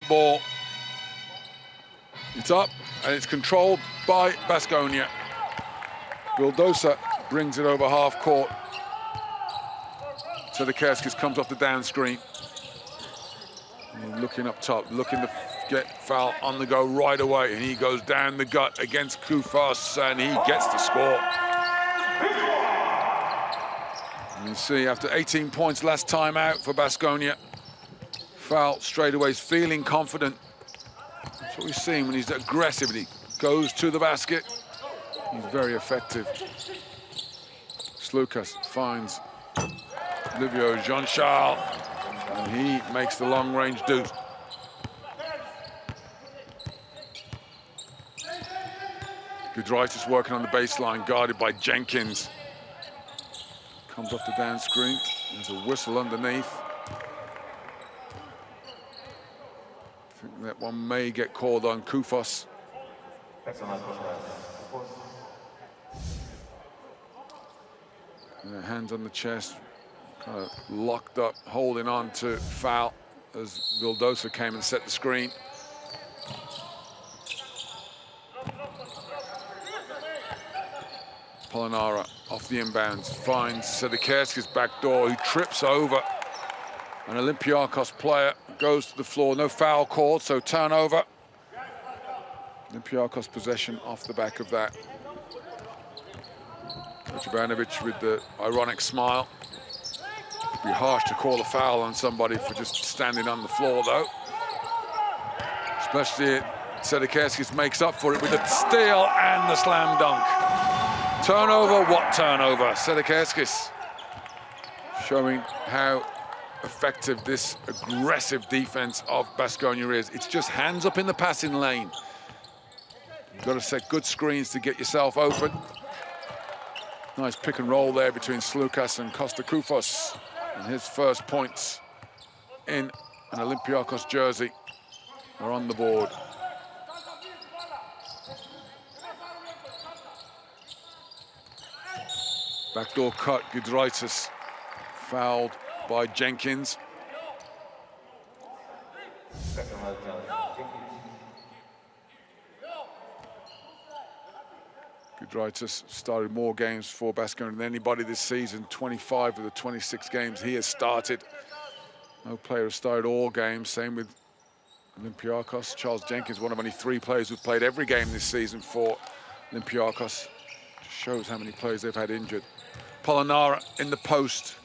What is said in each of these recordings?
Ball. It's up and it's controlled by Baskonia. Vildosa brings it over half court. Sedekerskis comes off the down screen. Looking up top, looking to get foul on the go right away, and he goes down the gut against Koufos, and he gets the score. And you see, after 18 points last time out for Baskonia, foul straight away. He's feeling confident. That's what we've seen when he's aggressive and he goes to the basket. He's very effective. Slukas finds Livio Jean-Charles, and he makes the long-range deuce. Gudraitis working on the baseline, guarded by Jenkins. Comes off the down screen. There's a whistle underneath. I think that one may get called on Koufos. Hands on the chest, kind of locked up, holding on to foul as Vildosa came and set the screen. Polonara off the inbounds, finds Sedekerskis back door, who trips over an Olympiakos player, goes to the floor. No foul called, so turnover. Olympiakos possession off the back of that. Jovanovic with the ironic smile. It'd be harsh to call a foul on somebody for just standing on the floor, though. Especially Sedekerskis makes up for it with a steal and the slam dunk. Turnover, what turnover? Sedekerskis showing how effective this aggressive defense of Baskonia is. It's just hands up in the passing lane. You've got to set good screens to get yourself open. Nice pick and roll there between Slukas and Costa Koufos. And his first points in an Olympiakos jersey are on the board. Backdoor cut, Gudraitis fouled by Jenkins. Gudraitis started more games for Baskonia than anybody this season. 25 of the 26 games he has started. No player has started all games. Same with Olympiakos. Charles Jenkins, one of only 3 players who've played every game this season for Olympiakos. Just shows how many players they've had injured. Polonara in the post.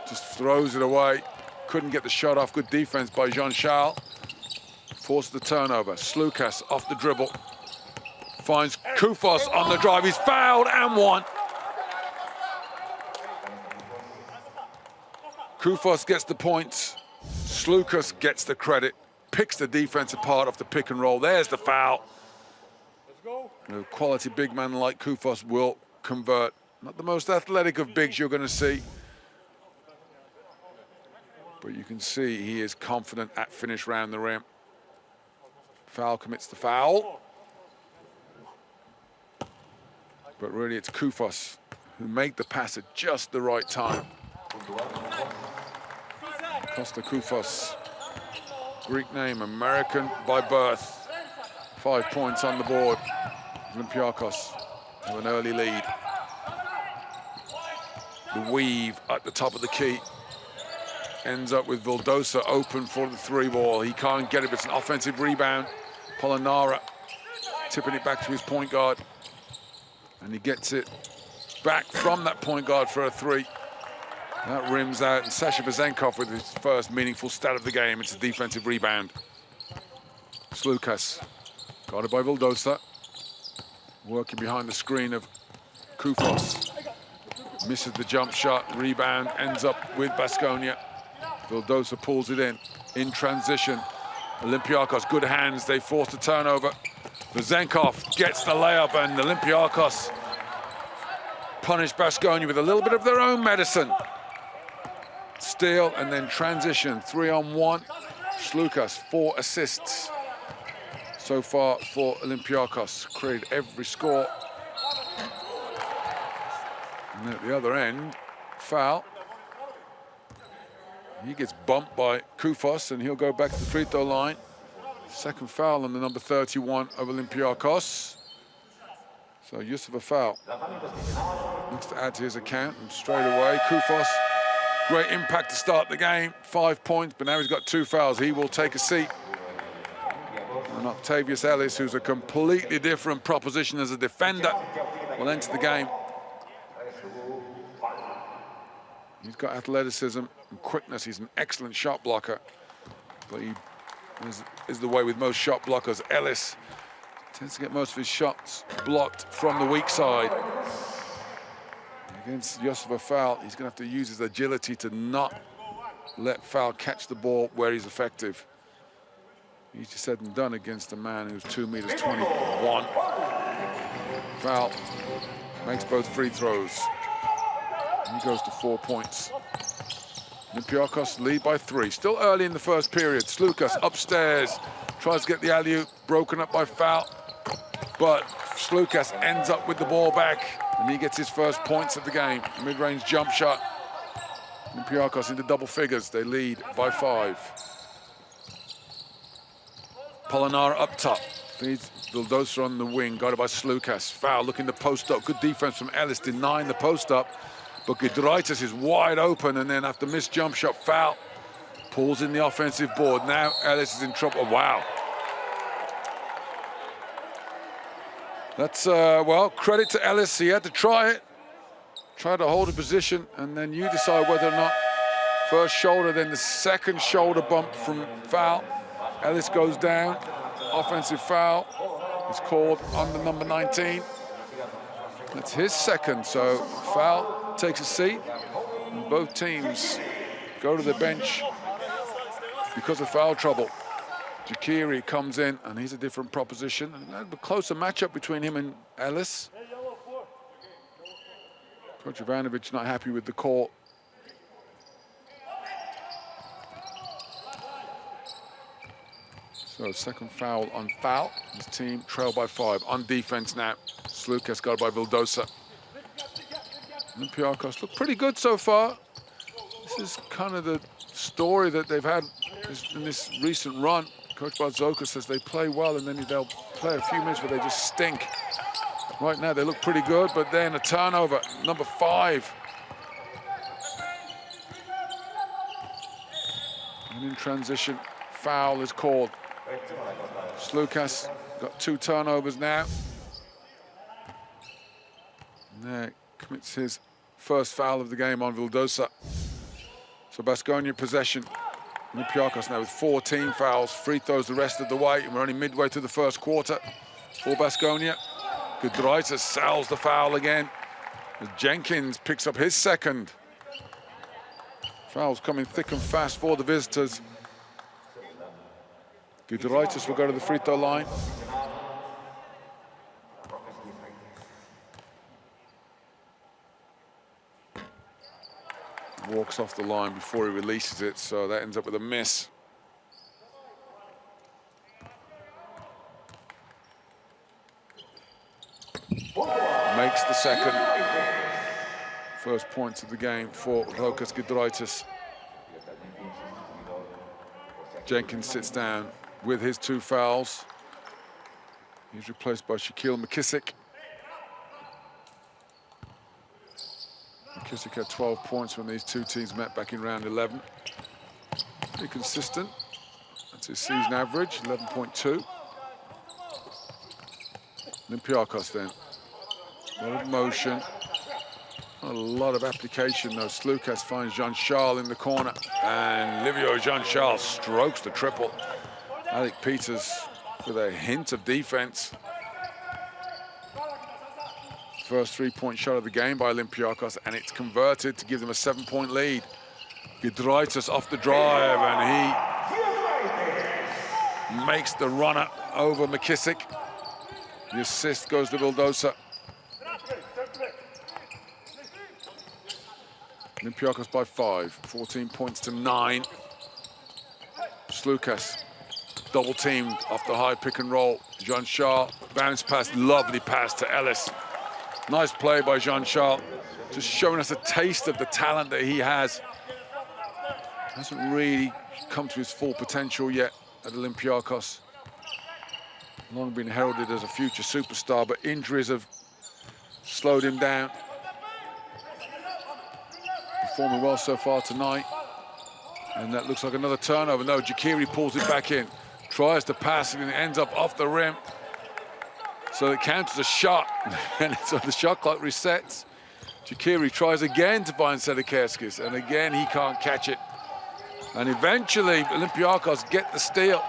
Just throws it away. Couldn't get the shot off. Good defense by Jean-Charles. Forced the turnover. Slukas off the dribble. Finds Koufos on the drive. He's fouled and one. Koufos gets the points. Slukas gets the credit. Picks the defense apart off the pick and roll. There's the foul. Let's go. A quality big man like Koufos will convert. Not the most athletic of bigs you're going to see. But you can see he is confident at finish round the rim. Foul commits the foul. But really it's Koufos who made the pass at just the right time. Costa Koufos, Greek name, American by birth. 5 points on the board. Olympiakos have an early lead. The weave at the top of the key ends up with Vildosa open for the 3-ball. He can't get it, but it's an offensive rebound. Polonara tipping it back to his point guard. And he gets it back from that point guard for a 3. That rims out, and Sasha Vezenkov with his first meaningful stat of the game. It's a defensive rebound. Slukas, guarded by Vildosa. Working behind the screen of Koufos. Misses the jump shot, rebound, ends up with Baskonia. Vildosa pulls it in transition. Olympiakos, good hands, they force the turnover. Vezenkov gets the layup, and Olympiakos punish Baskonia with a little bit of their own medicine. Steal and then transition, 3-on-1. Slukas, 4 assists so far for Olympiakos. Created every score. And at the other end, foul. He gets bumped by Koufos, and he'll go back to the free throw line. Second foul on the number 31 of Olympiakos. So use of a foul. Looks to add to his account, and straight away, Koufos, great impact to start the game. 5 points, but now he's got 2 fouls. He will take a seat. And Octavius Ellis, who's a completely different proposition as a defender, will enter the game. He's got athleticism and quickness. He's an excellent shot blocker. But he is the way with most shot blockers. Ellis tends to get most of his shots blocked from the weak side. Against Josip Foul, he's going to have to use his agility to not let Foul catch the ball where he's effective. Easier said than done against a man who's 2 meters 21. Foul makes both free throws. And he goes to 4 points. Olympiakos lead by 3. Still early in the first period. Slukas upstairs, tries to get the alley-oop, broken up by Foul. But Slukas ends up with the ball back, and he gets his first points of the game. Mid-range jump shot. Olympiakos into double figures. They lead by 5. Polonara up top. Feeds Vildosa on the wing, guarded by Slukas. Foul looking to post up. Good defense from Ellis, denying the post up. But Giedraitis is wide open, and then after missed jump shot, Foul pulls in the offensive board. Now Ellis is in trouble. Wow. That's, well, credit to Ellis. He had to try it. Try to hold a position, and then you decide whether or not first shoulder, then the second shoulder bump from Foul. Ellis goes down. Offensive foul is called on the number 19. That's his second, so Foul takes a seat. And both teams go to the bench because of foul trouble. Jakiri comes in, and he's a different proposition. And a closer matchup between him and Ellis. Coach Ivanovic not happy with the call. So second foul on Foul. His team trail by 5. On defense now, Slukas guarded by Vildosa. Olympiakos look pretty good so far. This is kind of the story that they've had in this recent run. Coach Barzoka says they play well, and then they'll play a few minutes where they just stink. Right now they look pretty good, but then a turnover, number 5. And in transition, foul is called. Slukas got 2 turnovers now. And there commits his first foul of the game on Vildosa. So Baskonia possession. Olympiakos now with 14 fouls, free throws the rest of the way, and we're only midway through the first quarter for Baskonia. Giedraitis sells the foul again as Jenkins picks up his second. Fouls coming thick and fast for the visitors. Giedraitis will go to the free throw line. Walks off the line before he releases it, so that ends up with a miss. Makes the second. First points of the game for Rokas Giedraitis. Jenkins sits down with his 2 fouls. He's replaced by Shaquille McKissick. McKissick had 12 points when these 2 teams met back in round 11. Pretty consistent. That's his season average, 11.2. Olympiakos then. A lot of motion. Not a lot of application though. Slukas finds Jean-Charles in the corner. And Livio Jean-Charles strokes the triple. Alec Peters with a hint of defense. First 3-point shot of the game by Olympiakos, and it's converted to give them a 7-point lead. Giedraitis off the drive, and he makes the runner over McKissick. The assist goes to Vildosa. Olympiakos by 5, 14 points to 9. Slukas double teamed off the high pick and roll. Jean-Charles bounce pass, lovely pass to Ellis. Nice play by Jean-Charles, just showing us a taste of the talent that he has. Hasn't really come to his full potential yet at Olympiakos. Long been heralded as a future superstar, but injuries have slowed him down. Performing well so far tonight. And that looks like another turnover. No, Jekiri pulls it back in. Tries to pass it and it ends up off the rim. So it counts as a shot. And so the shot clock resets. Jekiri tries again to find Sedekerskis, and again he can't catch it. And eventually Olympiakos get the steal.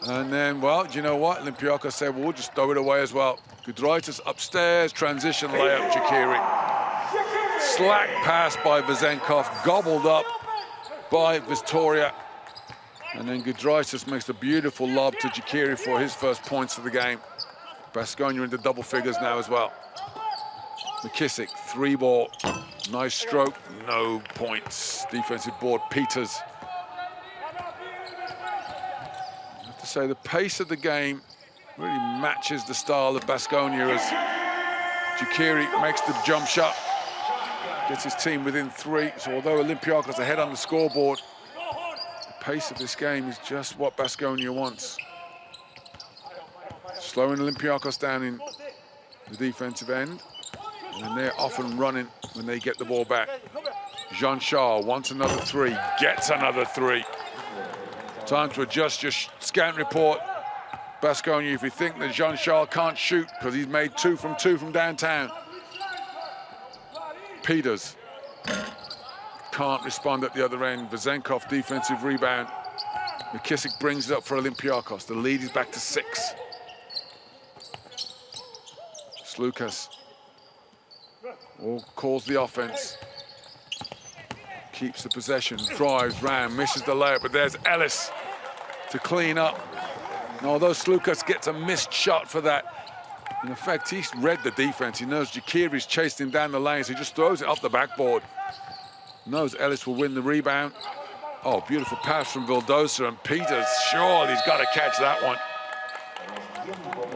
And then, well, do you know what? Olympiakos said, well, we'll just throw it away as well. Gudaitis upstairs, transition layup, Jekiri. Slack pass by Vezenkov, gobbled up by Vistoria. And then Gudaitis makes a beautiful lob to Jekiri for his first points of the game. Baskonia into double figures now as well. McKissick, 3-ball. Nice stroke, no points. Defensive board, Peters. I have to say, the pace of the game really matches the style of Baskonia as Jekiri makes the jump shot. Gets his team within 3. So although Olympiakos are ahead on the scoreboard, the pace of this game is just what Baskonia wants. Slowing Olympiakos down in the defensive end. And they're often running when they get the ball back. Jean-Charles wants another 3, gets another 3. Time to adjust your scout report. Baskonia, if you think that Jean-Charles can't shoot because he's made 2 from downtown. Peters can't respond at the other end. Vezenkov, defensive rebound. McKissick brings it up for Olympiakos. The lead is back to 6. Slukas calls the offense. Keeps the possession, drives, ran, misses the layup, but there's Ellis to clean up. And although Slukas gets a missed shot for that, in effect, he's read the defense. He knows Jekiri's chased him down the lane, so he just throws it off the backboard. Knows Ellis will win the rebound. Oh, beautiful pass from Vildosa, and Peters, surely he's got to catch that one.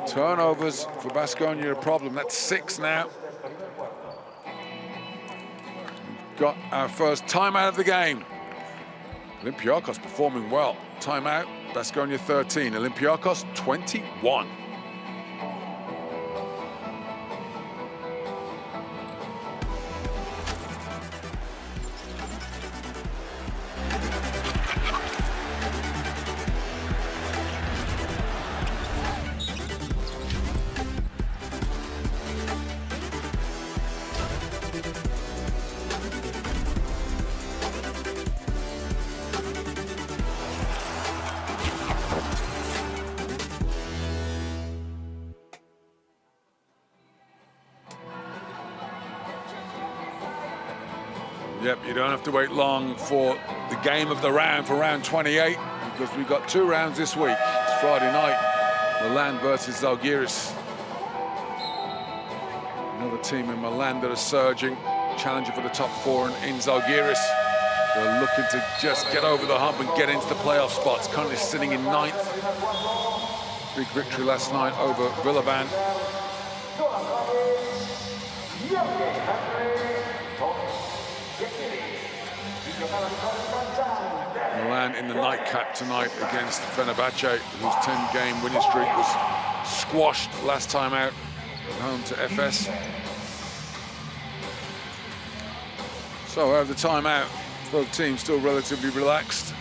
Turnovers for Baskonia a problem. That's 6 now. We've got our first timeout of the game. Olympiakos performing well. Timeout, Baskonia 13, Olympiakos 21. Yep, you don't have to wait long for the game of the round, for round 28, because we've got 2 rounds this week. It's Friday night, Milan versus Zalgiris. Another team in Milan that are surging, challenging for the top 4 in Zalgiris. They're looking to just get over the hump and get into the playoff spots. Currently sitting in 9th. Big victory last night over Villaban. Milan in the nightcap tonight against Fenerbahce, whose 10-game winning streak was squashed last time out at home to FS. So out of the timeout, both teams still relatively relaxed.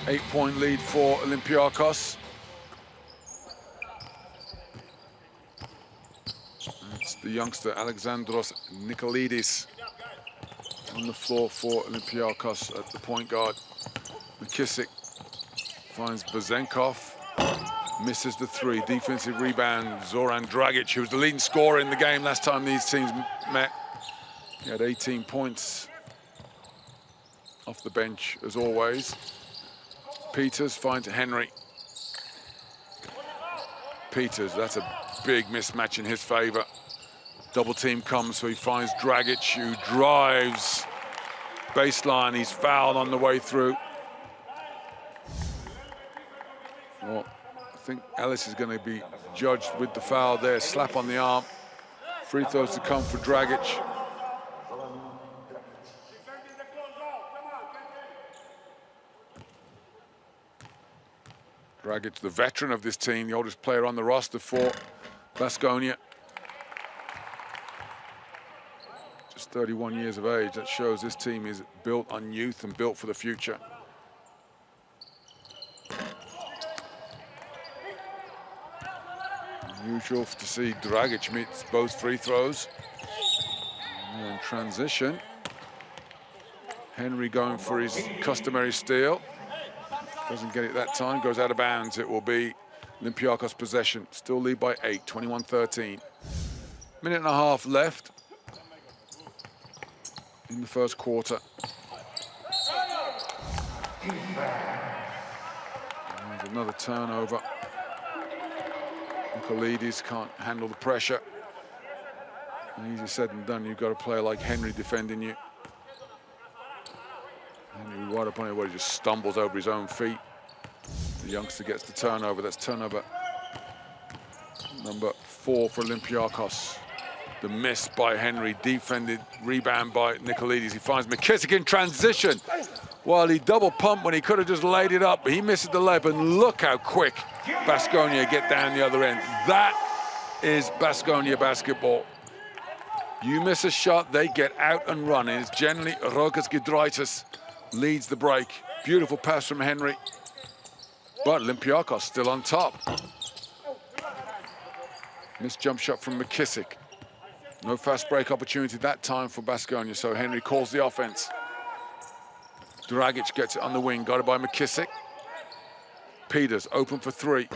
8-point lead for Olympiakos. It's the youngster Alexandros Nikolidis on the floor for Olympiakos at the point guard. McKissick finds Vezenkov, misses the 3. Defensive rebound, Zoran Dragic, who was the leading scorer in the game last time these teams met. He had 18 points off the bench, as always. Peters finds Henry. Peters, that's a big mismatch in his favor. Double team comes, so he finds Dragic, who drives baseline. He's fouled on the way through. Well, I think Ellis is going to be judged with the foul there. Slap on the arm. Free throws to come for Dragic. Dragic, the veteran of this team, the oldest player on the roster for Baskonia. Just 31 years of age. That shows this team is built on youth and built for the future. Unusual to see Dragic meets both free throws. And then transition. Henry going for his customary steal. Doesn't get it that time, goes out of bounds. It will be Olympiakos possession. Still lead by 8, 21-13. Minute and a half left in the first quarter. There's another turnover. Nicolaides can't handle the pressure. Easier said than done. You've got a player like Henry defending you. Henry right up on it where he just stumbles over his own feet. The youngster gets the turnover. That's turnover number 4 for Olympiakos. The miss by Henry, defended, rebound by Nicolaides. He finds McKissick in transition. Well, he double pumped when he could have just laid it up, but he misses the layup, and look how quick Baskonia get down the other end. That is Baskonia basketball. You miss a shot, they get out and run. It's generally Rokas Giedraitis leads the break. Beautiful pass from Henry. But Olympiakos still on top. Missed jump shot from McKissick. No fast break opportunity that time for Baskonia, so Henry calls the offense. Dragic gets it on the wing, got it by McKissick. Peters open for 3.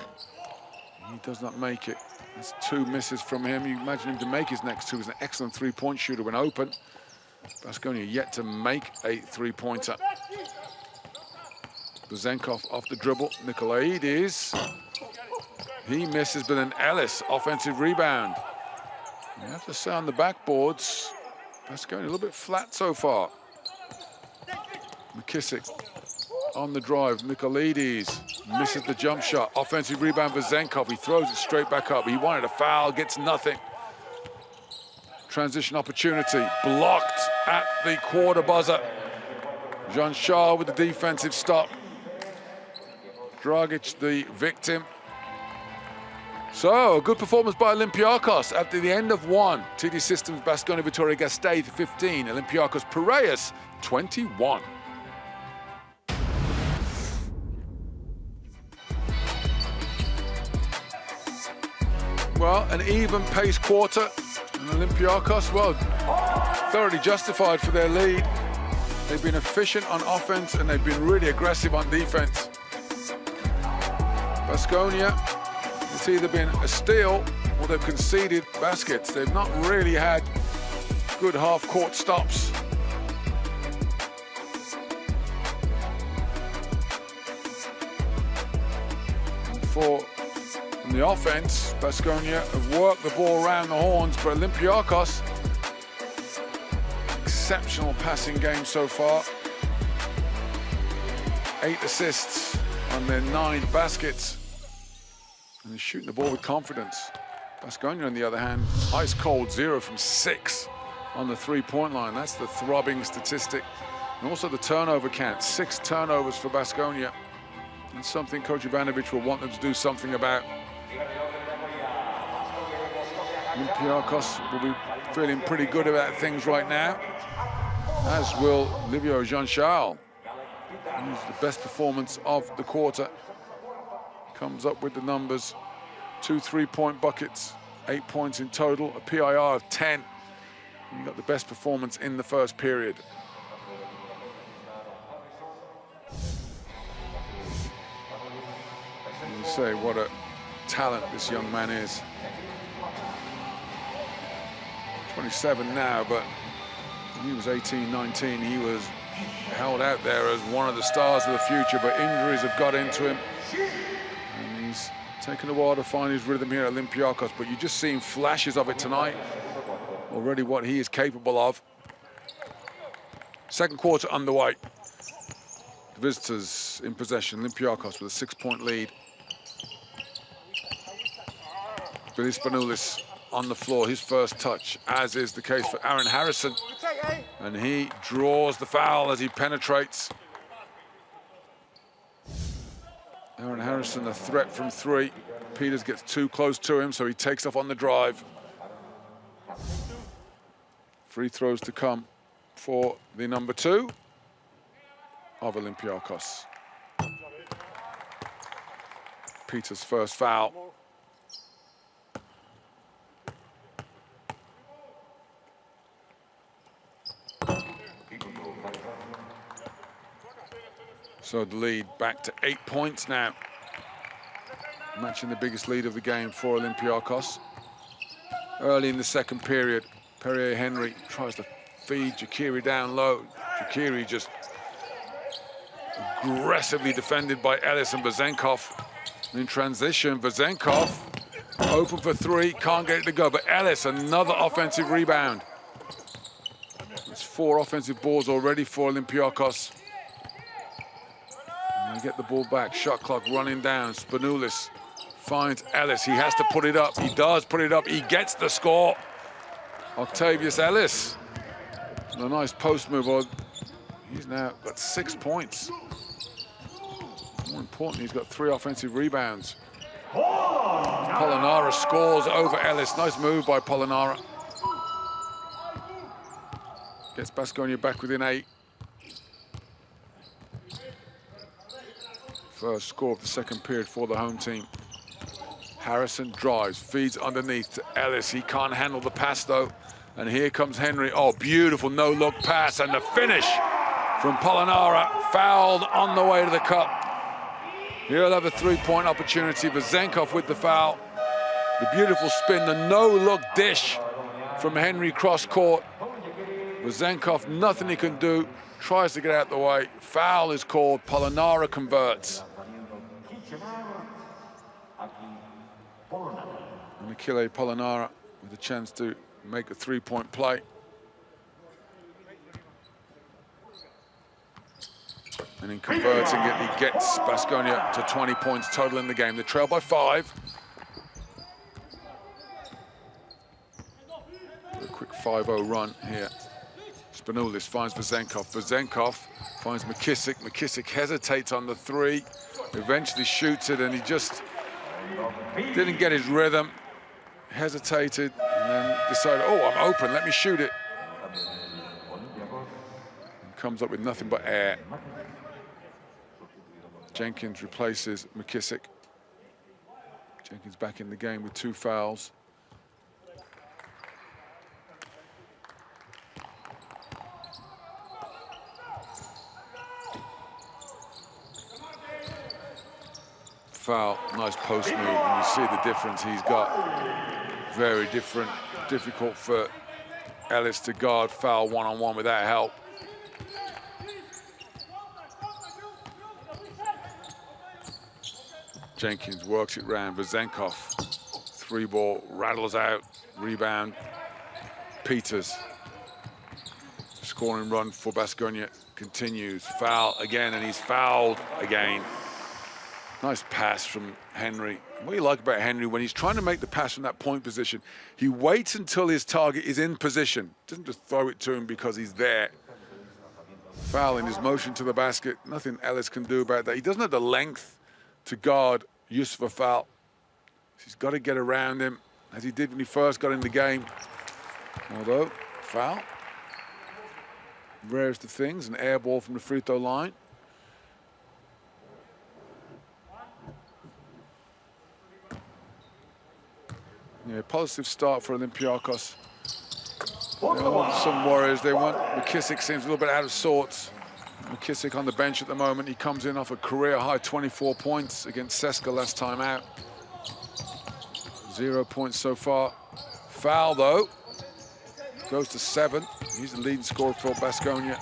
He does not make it. That's 2 misses from him. You imagine him to make his next 2. He's an excellent three-point shooter when open. Baskonia yet to make a three-pointer. Bezenkov off the dribble. Nicolaides. He misses, but then Ellis, offensive rebound. You have to say on the backboards, Baskonia a little bit flat so far. McKissick on the drive. Nicolaides misses the jump shot. Offensive rebound for Bezenkov. He throws it straight back up. He wanted a foul, gets nothing. Transition opportunity blocked at the quarter buzzer. Jean-Charles with the defensive stop. Dragic the victim. So, a good performance by Olympiakos after the end of 1. TD Systems, Baskonia, Vitoria Gasteiz 15. Olympiakos Piraeus 21. Well, an even-paced quarter. And Olympiakos, well, thoroughly justified for their lead. They've been efficient on offense and they've been really aggressive on defense. Baskonia, it's either been a steal or they've conceded baskets. They've not really had good half-court stops. In the offense, Baskonia have worked the ball around the horns, but Olympiakos, exceptional passing game so far. 8 assists on their 9 baskets. And they're shooting the ball with confidence. Baskonia, on the other hand, ice cold, 0 from 6 on the three-point line. That's the throbbing statistic. And also the turnover count, 6 turnovers for Baskonia. It's something Coach Ivanovic will want them to do something about. Olympiakos will be feeling pretty good about things right now, as will Livio Jean-Charles. He's the best performance of the quarter. Comes up with the numbers. 2 3-point buckets, 8 points in total, a PIR of 10. And you got the best performance in the first period. And you say what a talent this young man is. 27 now, but when he was 18, 19, he was held out there as one of the stars of the future, but injuries have got into him. And he's taken a while to find his rhythm here at Olympiakos, but you've just seen flashes of it tonight. Already what he is capable of. Second quarter underway. The visitors in possession, Olympiakos with a 6-point lead. Billy Spanoulis on the floor, his first touch, as is the case for Aaron Harrison. And he draws the foul as he penetrates. Aaron Harrison, a threat from 3. Peters gets too close to him, so he takes off on the drive. Free throws to come for the number 2 of Olympiakos. Peters' first foul. So the lead back to 8 points now. Matching the biggest lead of the game for Olympiakos. Early in the second period, Perrier Henry tries to feed Jakiri down low. Jakiri just aggressively defended by Ellis and Vezenkov. In transition, Vezenkov open for 3, can't get it to go, but Ellis, another offensive rebound. It's 4 offensive boards already for Olympiakos. And they get the ball back, shot clock running down. Spanoulis finds Ellis, he has to put it up. He does put it up, he gets the score. Octavius Ellis, a nice post move. He's now got 6 points. More importantly, he's got 3 offensive rebounds. Polonara scores over Ellis. Nice move by Polonara. Gets Baskonia back within 8. First score of the second period for the home team. Harrison drives, feeds underneath to Ellis. He can't handle the pass though. And here comes Henry. Oh, beautiful no-look pass, and the finish from Polonara, fouled on the way to the cup. He'll have a 3-point opportunity. Vezenkov with the foul. The beautiful spin, the no-look dish from Henry cross court. Vezenkov, nothing he can do. Tries to get out the way. Foul is called. Polonara converts. And Achille Polonara with a chance to make a 3-point play. And in converting it, he gets Baskonia to 20 points total in the game. They trail by 5. A quick 5-0 run here. Spanoulis finds Vezenkov. Vezenkov finds McKissick. McKissick hesitates on the 3. Eventually shoots it, and he just didn't get his rhythm. Hesitated, and then decided, oh, I'm open, let me shoot it. And comes up with nothing but air. Jenkins replaces McKissick. Jenkins back in the game with 2 fouls. Foul, nice post move, and you see the difference he's got. Very difficult for Ellis to guard foul one-on-one without help. Jenkins works it round. Vezenkov, 3-ball, rattles out, rebound. Peters, scoring run for Baskonia continues. Foul again, and he's fouled again. Nice pass from Henry. What do you like about Henry? When he's trying to make the pass from that point position, he waits until his target is in position. Doesn't just throw it to him because he's there. Foul in his motion to the basket. Nothing Ellis can do about that. He doesn't have the length to guard Yusuf Foul. He's got to get around him, as he did when he first got in the game. Although, foul. Rarest of things, an air ball from the free throw line. Yeah, positive start for Olympiakos. They want some worries. They want McKissick, seems a little bit out of sorts. McKissick on the bench at the moment. He comes in off a career-high 24 points against Seska last time out. 0 points so far. Foul, though. Goes to 7. He's the leading scorer for Baskonia.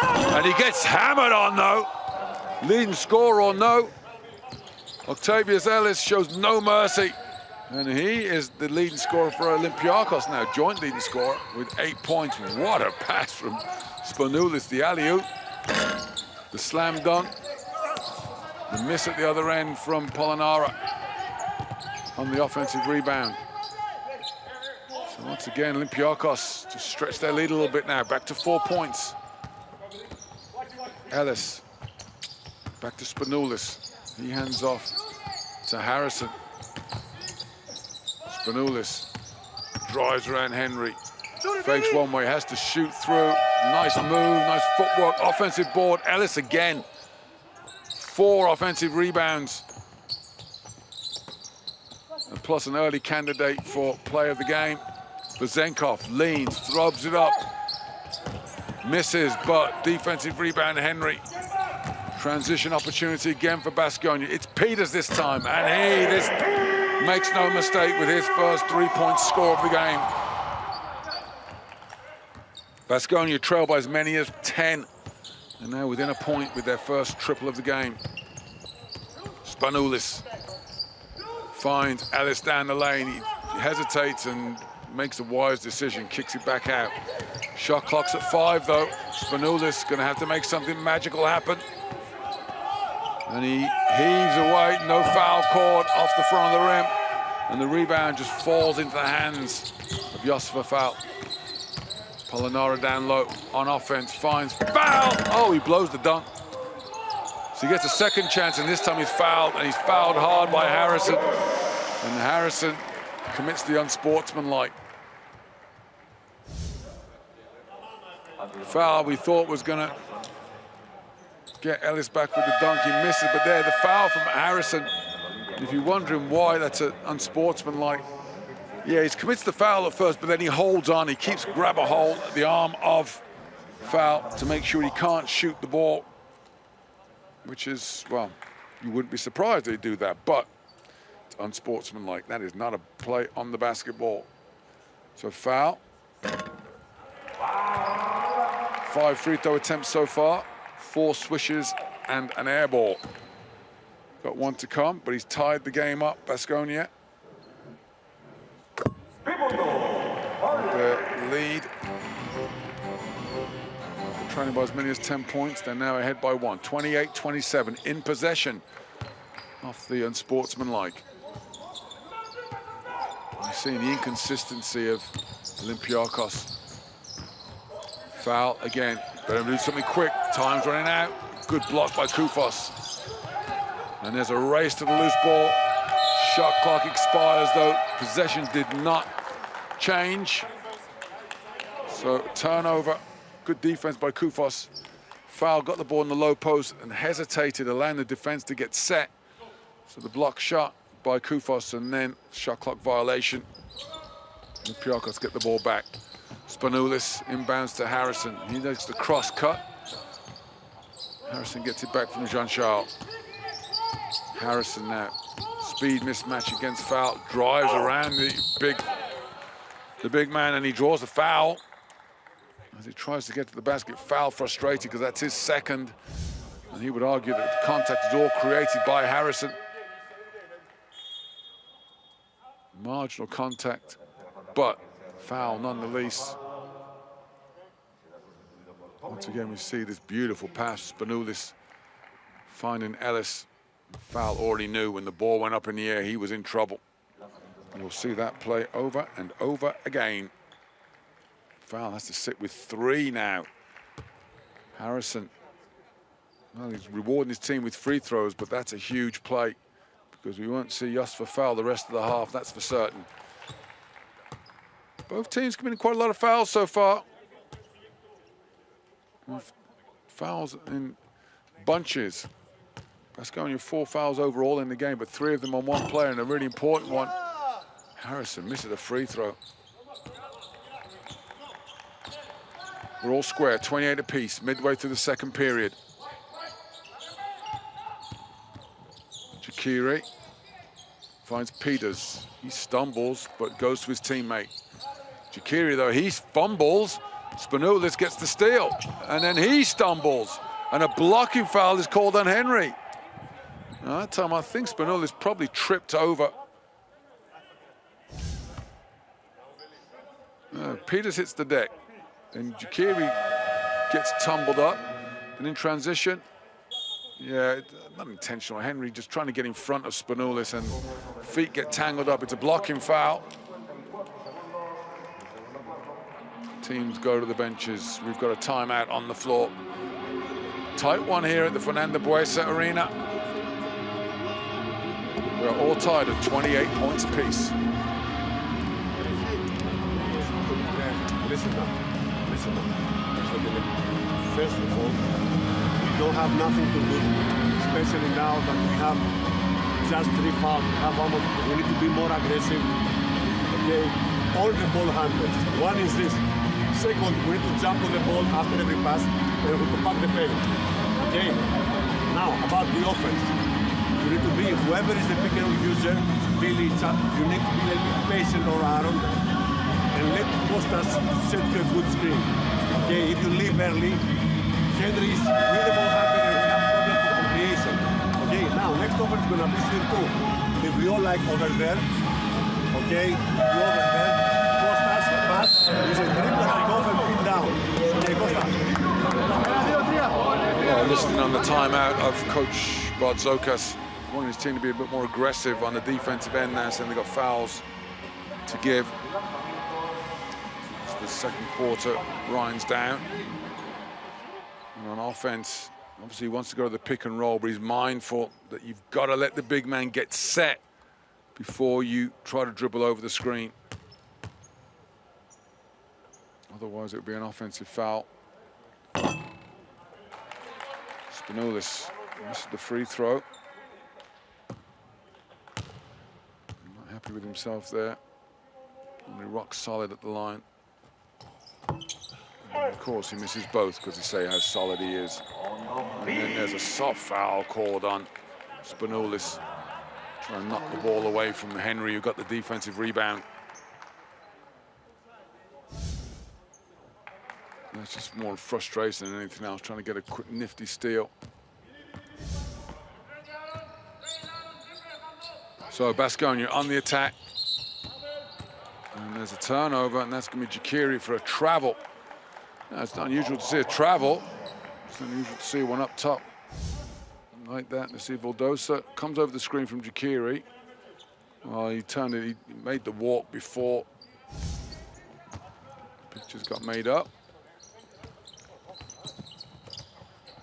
And he gets hammered on, though. Leading scorer or no. Octavius Ellis shows no mercy. And he is the leading scorer for Olympiakos now, joint leading scorer with 8 points. What a pass from Spanoulis, the alley-oop. The slam dunk. The miss at the other end from Polonara on the offensive rebound. So once again, Olympiakos to stretch their lead a little bit now, back to 4 points. Ellis, back to Spanoulis. He hands off to Harrison. Spanoulis drives around Henry. Fakes one way, has to shoot through. Nice move, nice footwork, offensive board. Ellis again. 4 offensive rebounds. And plus an early candidate for play of the game. Bezenkov leans, throbs it up. Misses, but defensive rebound, Henry. Transition opportunity again for Baskonia. It's Peters this time, and this makes no mistake with his first 3-point score of the game. Baskonia trail by as many as 10, and now within a point with their first triple of the game. Spanoulis finds Ellis down the lane. He hesitates and makes a wise decision, kicks it back out. Shot clock's at 5 though. Spanoulis gonna have to make something magical happen. And he heaves away, no foul called off the front of the rim. And the rebound just falls into the hands of Josfa Foul. Polonara down low on offense, finds foul. Oh, he blows the dunk. So he gets a second chance, and this time he's fouled, and he's fouled hard by Harrison. And Harrison commits the unsportsmanlike. Foul we thought was gonna get Ellis back with the dunk. He misses, but there, the foul from Harrison. If you're wondering why that's an unsportsmanlike, yeah, he commits the foul at first, but then he holds on. He keeps grab a hold at the arm of Foul to make sure he can't shoot the ball, which is, well, you wouldn't be surprised they'd do that, but it's unsportsmanlike. That is not a play on the basketball. So Foul. 5 free throw attempts so far, 4 swishes and an air ball. Got 1 to come, but he's tied the game up, Baskonia. The lead, trailing by as many as 10 points. They're now ahead by 1, 28-27, in possession off the unsportsmanlike. You're seeing the inconsistency of Olympiakos. Foul again, better do something quick, time's running out. Good block by Koufos. And there's a race to the loose ball. Shot clock expires though, possession did not change. So turnover, good defense by Koufos. Foul got the ball in the low post and hesitated, allowing the defense to get set. So the block shot by Koufos and then shot clock violation. Olympiakos get the ball back. Spanoulis inbounds to Harrison. He makes the cross cut. Harrison gets it back from Jean-Charles. Harrison now, speed mismatch against Foul, drives around the big man, and he draws a foul. As he tries to get to the basket, Foul frustrated because that's his second. And he would argue that the contact is all created by Harrison. Marginal contact, but foul nonetheless. Once again, we see this beautiful pass. Spanoulis finding Ellis. Foul already knew when the ball went up in the air, he was in trouble. And we'll see that play over and over again. Foul has to sit with 3 now. Harrison, well, he's rewarding his team with free throws, but that's a huge play because we won't see Josfa Foul the rest of the half, that's for certain. Both teams committing quite a lot of fouls so far. Fouls in bunches. Baskonia 4 fouls overall in the game, but 3 of them on one player, and a really important one. Harrison misses a free throw. We're all square, 28 apiece, midway through the second period. Jakiri finds Peters. He stumbles, but goes to his teammate. Jakiri, though, he fumbles. Spanoulis gets the steal, and then he stumbles. And a blocking foul is called on Henry. Now, that time, I think Spanoulis probably tripped over. Peters hits the deck. And Jakiri gets tumbled up. And in transition, yeah, not intentional. Henry just trying to get in front of Spanoulis, and feet get tangled up. It's a blocking foul. Teams go to the benches. We've got a timeout on the floor. Tight one here at the Fernando Buesa Arena. We're all tied at 28 points apiece. Listen now. First of all, we don't have nothing to lose, especially now that we have just 3 fouls. We need to be more aggressive. Okay, all the ball handlers. One is this. Second, we need to jump on the ball after every pass and we need to pack the paint. Okay. Now about the offense. You need to be whoever is the pick and roll user. Billy, you need to be a little bit patient or Aaron. And let Kostas set you a good screen. Okay, if you leave early, Henry is with the ball handler and we have problems with creation. Okay, now next over is gonna be Sir 2. If we all like over there, okay, you over there, Kostas, pass, is a dribble and over pin down. Okay, Kostas. Well, listening on the timeout of Coach Bartzokas, wanting his team to be a bit more aggressive on the defensive end now, saying they've got fouls to give. The second quarter winds down. And on offense, obviously he wants to go to the pick and roll, but he's mindful that you've got to let the big man get set before you try to dribble over the screen. Otherwise, it would be an offensive foul. Spanoulis missed the free throw. Not happy with himself there. Only rock solid at the line. And of course, he misses both because he say how solid he is. And then there's a soft foul called on Spanoulis, trying to knock the ball away from Henry, who got the defensive rebound. That's just more frustration than anything else, trying to get a quick, nifty steal. So Baskonia on the attack. And there's a turnover, and that's going to be Jakiri for a travel. Now, it's not unusual to see a travel. It's unusual to see one up top like that. You see Vildosa comes over the screen from Jakiri. Well, he turned it, he made the walk before. Pictures got made up.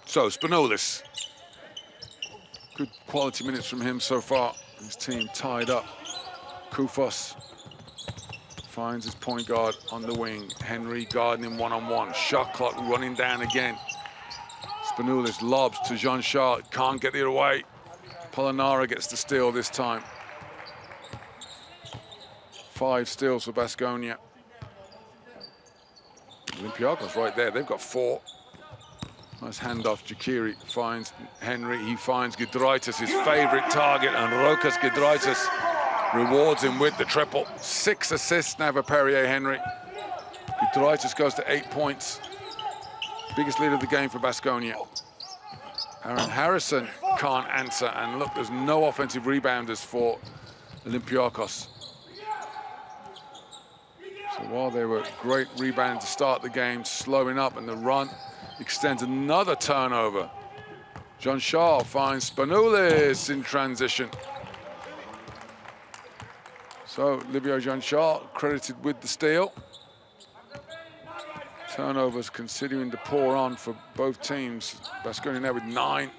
So, Spanoulis. Good quality minutes from him so far. His team tied up. Koufos finds his point guard on the wing. Henry guarding him one-on-one. Shot clock running down again. Spanoulis lobs to Jean-Charles. Can't get it away. Polonara gets the steal this time. 5 steals for Baskonia. Olympiakos right there. They've got 4. Nice handoff. Jakiri finds Henry. He finds Giedraitis, his favorite target, and Rokas Giedraitis rewards him with the triple. 6 assists now for Perrier Henry. Giedraitis goes to 8 points. Biggest lead of the game for Baskonia. Aaron Harrison can't answer, and look, there's no offensive rebounders for Olympiakos. So while they were great rebounding to start the game, slowing up, and the run extends another turnover. Jean-Charles finds Spanoulis in transition. So Livio Jean-Charles credited with the steal. Turnovers continuing to pour on for both teams. Baskonia now with 9,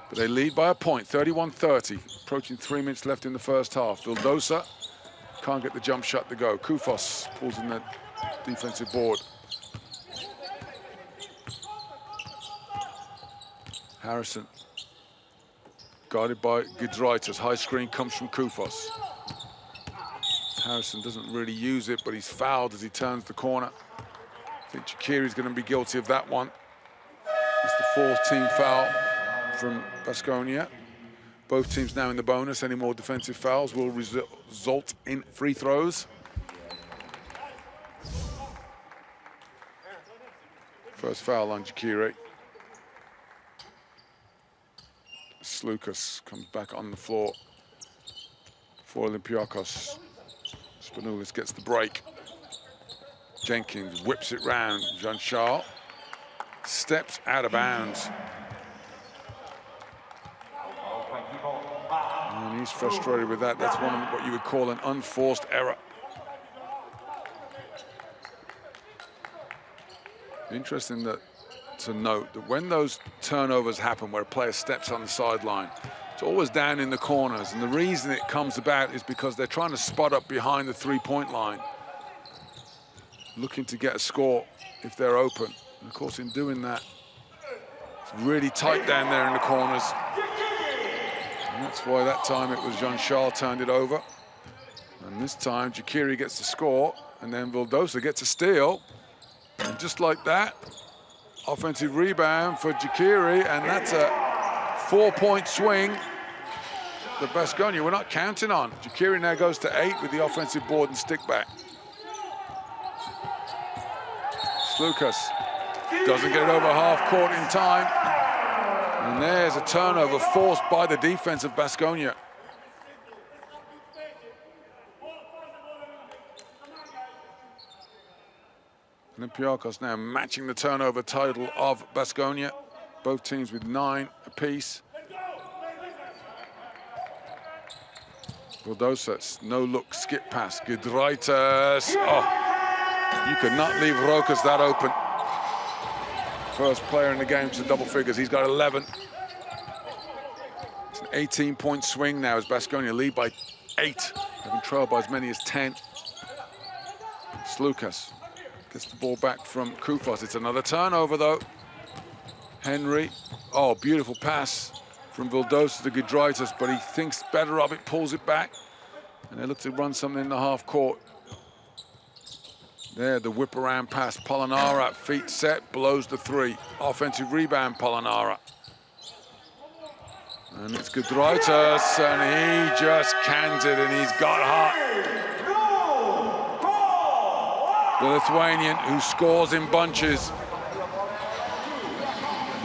but they lead by a point, 31-30. Approaching 3 minutes left in the first half. Vildosa can't get the jump shot to go. Koufos pulls in the defensive board. Harrison guarded by Giedraitis. High screen comes from Koufos. Harrison doesn't really use it, but he's fouled as he turns the corner. I think Jakiri's going to be guilty of that one. It's the 4th team foul from Baskonia. Both teams now in the bonus. Any more defensive fouls will result in free throws. First foul on Jakiri. Slukas comes back on the floor for Olympiakos. Spanoulis gets the break. Jenkins whips it round. Jean-Charles steps out of bounds. And he's frustrated with that. That's one of what you would call an unforced error. Interesting to note that when those turnovers happen where a player steps on the sideline, It's always down in the corners, and the reason it comes about is because they're trying to spot up behind the three-point line, looking to get a score if they're open. And of course, in doing that, it's really tight down there in the corners. And that's why that time it was Jean-Charles turned it over. And this time, Jekiri gets the score, and then Vildosa gets a steal. And just like that, offensive rebound for Jekiri, and that's a 4-point swing that Baskonia we're not counting on. Jekiri now goes to 8 with the offensive board and stick back. Slukas doesn't get it over half court in time. And there's a turnover forced by the defense of Baskonia. Olympiakos now matching the turnover total of Baskonia. Both teams with 9 apiece. Vildosa, no look, skip pass. Giedraitis. Oh, you could not leave Rokas that open. First player in the game to double figures. He's got 11. It's an 18-point swing now as Baskonia lead by 8, having trailed by as many as 10. Slukas gets the ball back from Koufos. It's another turnover, though. Henry, oh, beautiful pass from Vildosa to Giedraitis, but he thinks better of it, pulls it back, and they look to run something in the half court. There, the whip around pass. Polonara, feet set, blows the 3. Offensive rebound, Polonara. And it's Giedraitis, and he just cans it, and he's got hot. The Lithuanian, who scores in bunches,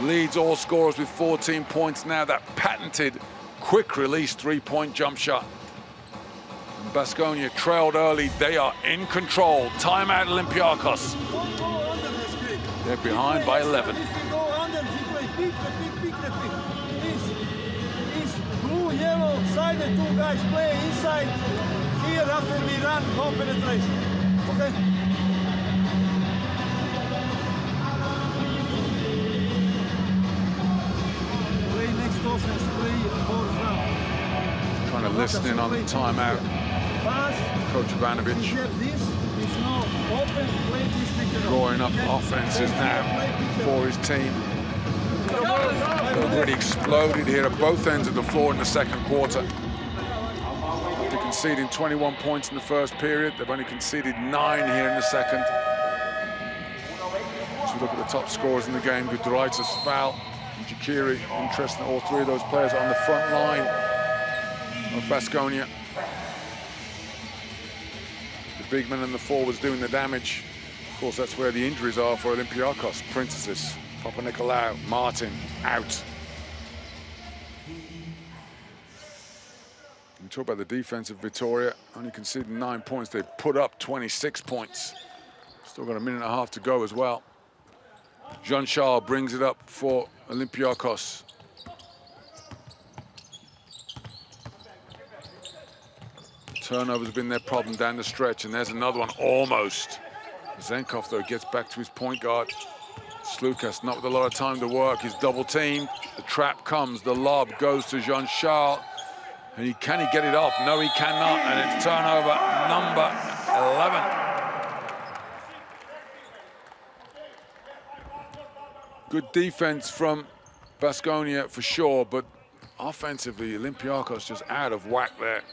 leads all scorers with 14 points now. That patented quick release 3-point jump shot. And Baskonia trailed early. They are in control. Timeout Olympiakos. They're behind by 11. Blue, yellow, side and 2 guys play inside here after we run, no penetration. Okay? Trying to listen in on the timeout. Coach Ivanovic drawing up offenses now for his team. They've already exploded here at both ends of the floor in the second quarter. After conceding 21 points in the first period, they've only conceded 9 here in the second. As we look at the top scorers in the game, Giedraitis, foul. Jekiri, interesting, all 3 of those players are on the front line of Baskonia. The big men and the forwards doing the damage. Of course, that's where the injuries are for Olympiakos. Princesses, Papanikolaou, Martin, out. We talk about the defense of Vitoria, only conceded 9 points. They put up 26 points. Still got a minute and a half to go as well. Jean-Charles brings it up for Olympiakos. Turnovers have been their problem down the stretch, and there's another one almost. Zenkov, though, gets back to his point guard. Slukas, not with a lot of time to work. He's double teamed. The trap comes. The lob goes to Jean-Charles. And can he get it off? No, he cannot. And it's turnover number 11. Good defense from Baskonia for sure, but offensively, Olympiakos just out of whack there.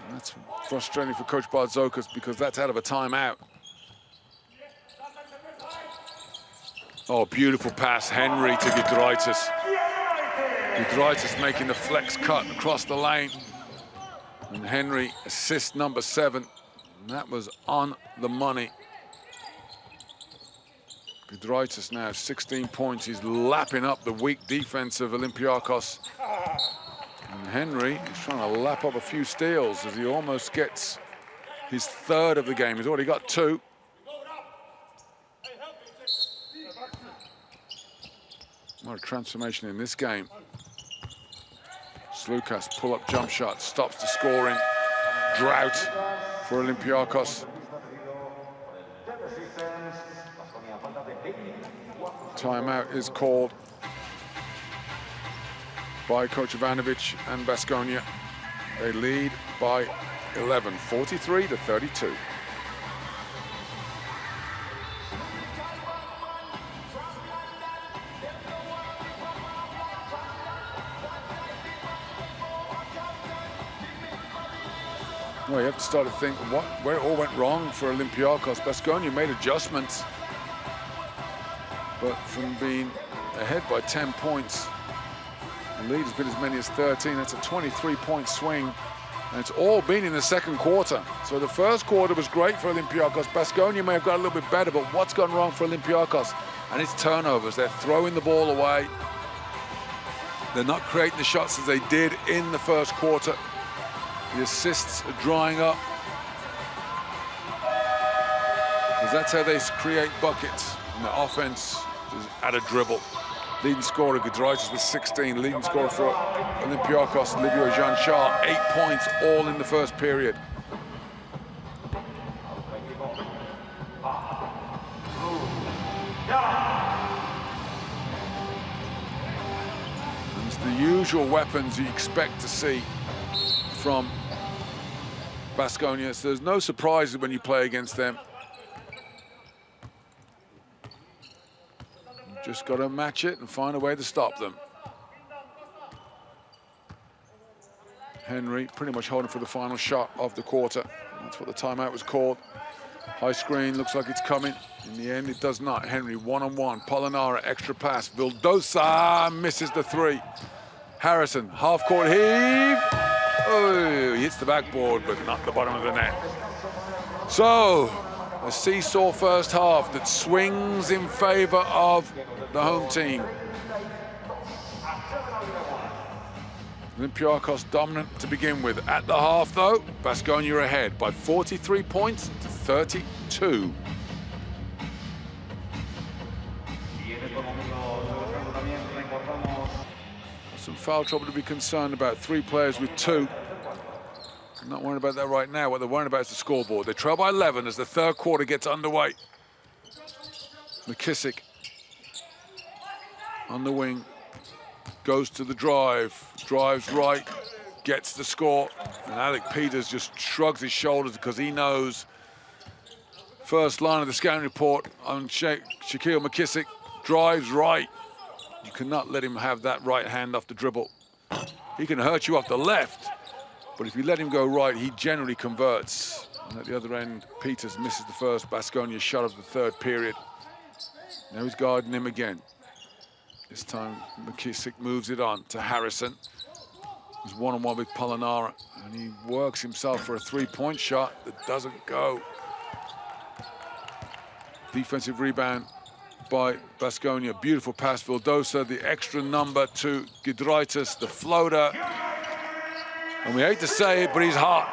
And that's frustrating for Coach Bartzokas because that's out of a timeout. Oh, beautiful pass, Henry to Giedraitis. Giedraitis making the flex cut across the lane. And Henry, assist number 7. And that was on the money. Giedraitis now 16 points. He's lapping up the weak defense of Olympiakos. And Henry is trying to lap up a few steals as he almost gets his 3rd of the game. He's already got 2. What a transformation in this game. Slukas, pull-up jump shot, stops the scoring. Drought for Olympiakos. Timeout is called. by Coach Ivanovic and Baskonia. They lead by 11, 43-32. Well, you have to start to think where it all went wrong for Olympiakos. Baskonia made adjustments, but from being ahead by 10 points, the lead has been as many as 13. That's a 23-point swing, and it's all been in the second quarter. So the first quarter was great for Olympiakos. Baskonia may have got a little bit better, but what's gone wrong for Olympiakos? And it's turnovers. They're throwing the ball away. They're not creating the shots as they did in the first quarter. The assists are drying up, because that's how they create buckets. And the offense is at a dribble. Leading scorer Giedraitis with 16. Leading scorer for Olympiakos, Livio Jean-Charles, 8 points, all in the first period. And it's the usual weapons you expect to see from Baskonia. So there's no surprises when you play against them. You've just got to match it and find a way to stop them. Henry pretty much holding for the final shot of the quarter. That's what the timeout was called. High screen, looks like it's coming. In the end, it does not. Henry one-on-one. Polonara, extra pass. Vildosa misses the three. Harrison, half-court heave. Oh, he hits the backboard, but not the bottom of the net. So, a seesaw first half that swings in favor of the home team. Olympiakos dominant to begin with. At the half, though, Baskonia ahead by 43 points to 32. Some foul trouble to be concerned about. 3 players with 2. I'm not worried about that right now. What they're worried about is the scoreboard. They trail by 11 as the third quarter gets underway. McKissick on the wing, goes to the drive, drives right, gets the score, and Alec Peters just shrugs his shoulders because he knows first line of the scouting report on Shaquille McKissick, drives right. You cannot let him have that right hand off the dribble. He can hurt you off the left, but if you let him go right, he generally converts. And at the other end, Peters misses the first Baskonia shot of the third period. Now he's guarding him again. This time, McKissick moves it on to Harrison, who's one-on-one with Polonara, and he works himself for a three-point shot that doesn't go. Defensive rebound by Baskonia. Beautiful pass, Vildosa, the extra number to Giedraitis, the floater. And we hate to say it, but he's hot.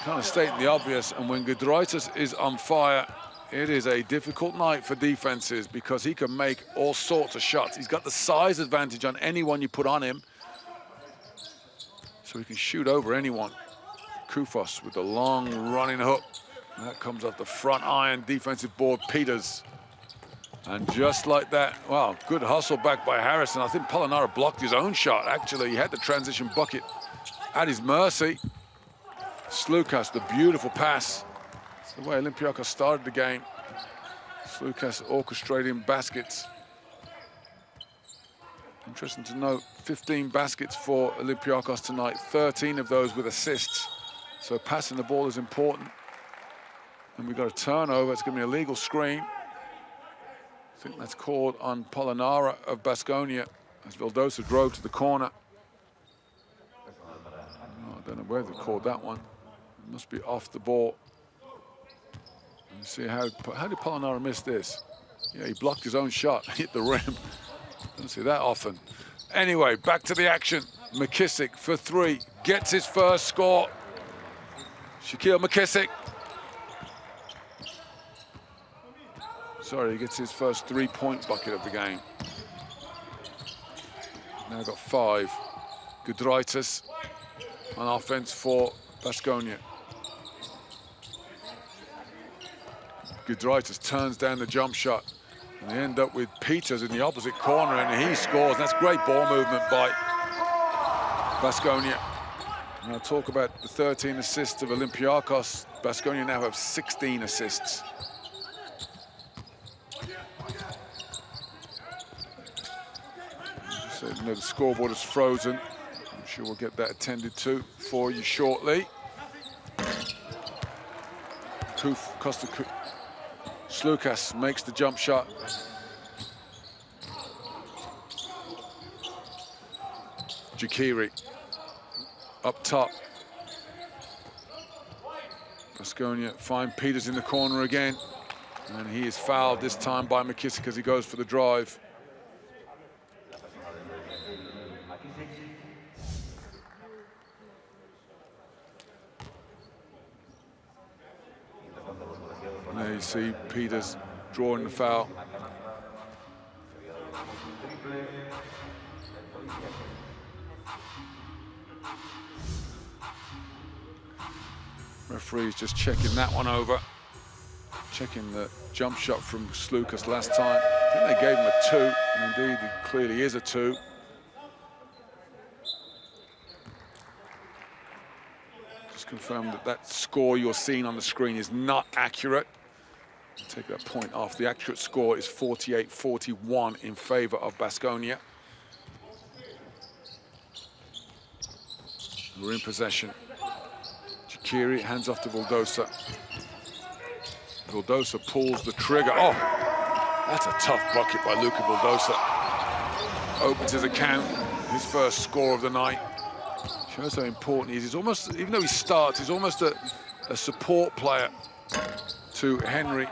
Kind of stating the obvious, and when Giedraitis is on fire, it is a difficult night for defenses because he can make all sorts of shots. He's got the size advantage on anyone you put on him, so he can shoot over anyone. Koufos with the long running hook. And that comes off the front iron defensive board, Peters. And just like that, wow, good hustle back by Harrison. I think Polonara blocked his own shot, actually. He had the transition bucket at his mercy. Slukas, the beautiful pass. It's the way Olympiakos started the game. Slukas orchestrating baskets. Interesting to note, 15 baskets for Olympiakos tonight, 13 of those with assists. So passing the ball is important. And we've got a turnover. It's going to be a legal screen. I think that's called on Polonara of Baskonia as Vildosa drove to the corner. Oh, I don't know where they called that one. It must be off the ball. Let me see how did Polonara miss this? Yeah, he blocked his own shot, hit the rim. Don't see that often. Anyway, back to the action. McKissick for 3, gets his first score. Shaquille McKissick. Sorry, he gets his first 3-point bucket of the game. Now got 5. Giedraitis on offense for Baskonia. Giedraitis turns down the jump shot. And they end up with Peters in the opposite corner, and he scores. That's great ball movement by Baskonia. And I'll talk about the 13 assists of Olympiakos. Baskonia now have 16 assists. So, you know, the scoreboard is frozen. I'm sure we'll get that attended to for you shortly. Slukas makes the jump shot. Jakiri up top. Baskonia find Peters in the corner again. And he is fouled this time by McKissick as he goes for the drive. There you see Peters drawing the foul. Referee's just checking that one over. Checking the jump shot from Slukas last time. I think they gave him a 2, and indeed it clearly is a 2. Just confirm that that score you're seeing on the screen is not accurate. Take that point off. The accurate score is 48-41 in favor of Baskonia. We're in possession. Jakiri hands off to Vildosa. Vildosa pulls the trigger. Oh, that's a tough bucket by Luka Vildosa. Opens his account, his first score of the night. Shows how important he is. He's almost, even though he starts, he's almost a support player to Henry.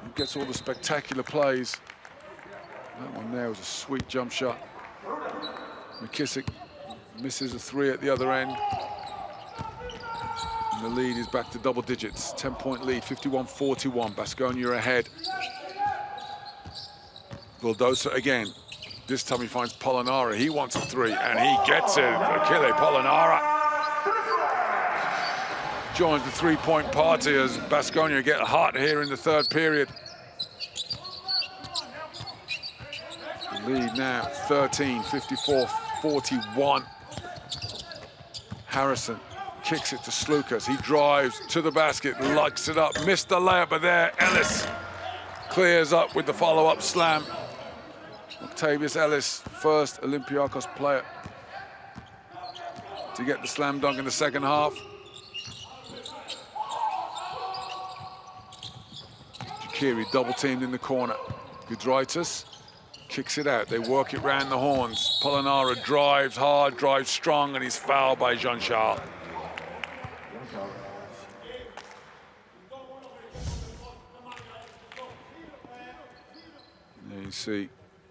He gets all the spectacular plays. That one there was a sweet jump shot. McKissick misses a 3 at the other end. And the lead is back to double digits. 10-point lead, 51-41. Baskonia ahead. Vildosa again. This time he finds Polonara. He wants a 3, and he gets it. Achille Polonara joins the 3-point party as Baskonia get hot here in the third period. The lead now 13, 54-41. Harrison kicks it to Slukas. He drives to the basket, locks it up, missed the layup, but there Ellis clears up with the follow-up slam. Octavius Ellis, first Olympiakos player to get the slam dunk in the second half. Jakiri double-teamed in the corner. Gudraitis kicks it out. They work it round the horns. Polonara drives hard, drives strong, and he's fouled by Jean-Charles. There you see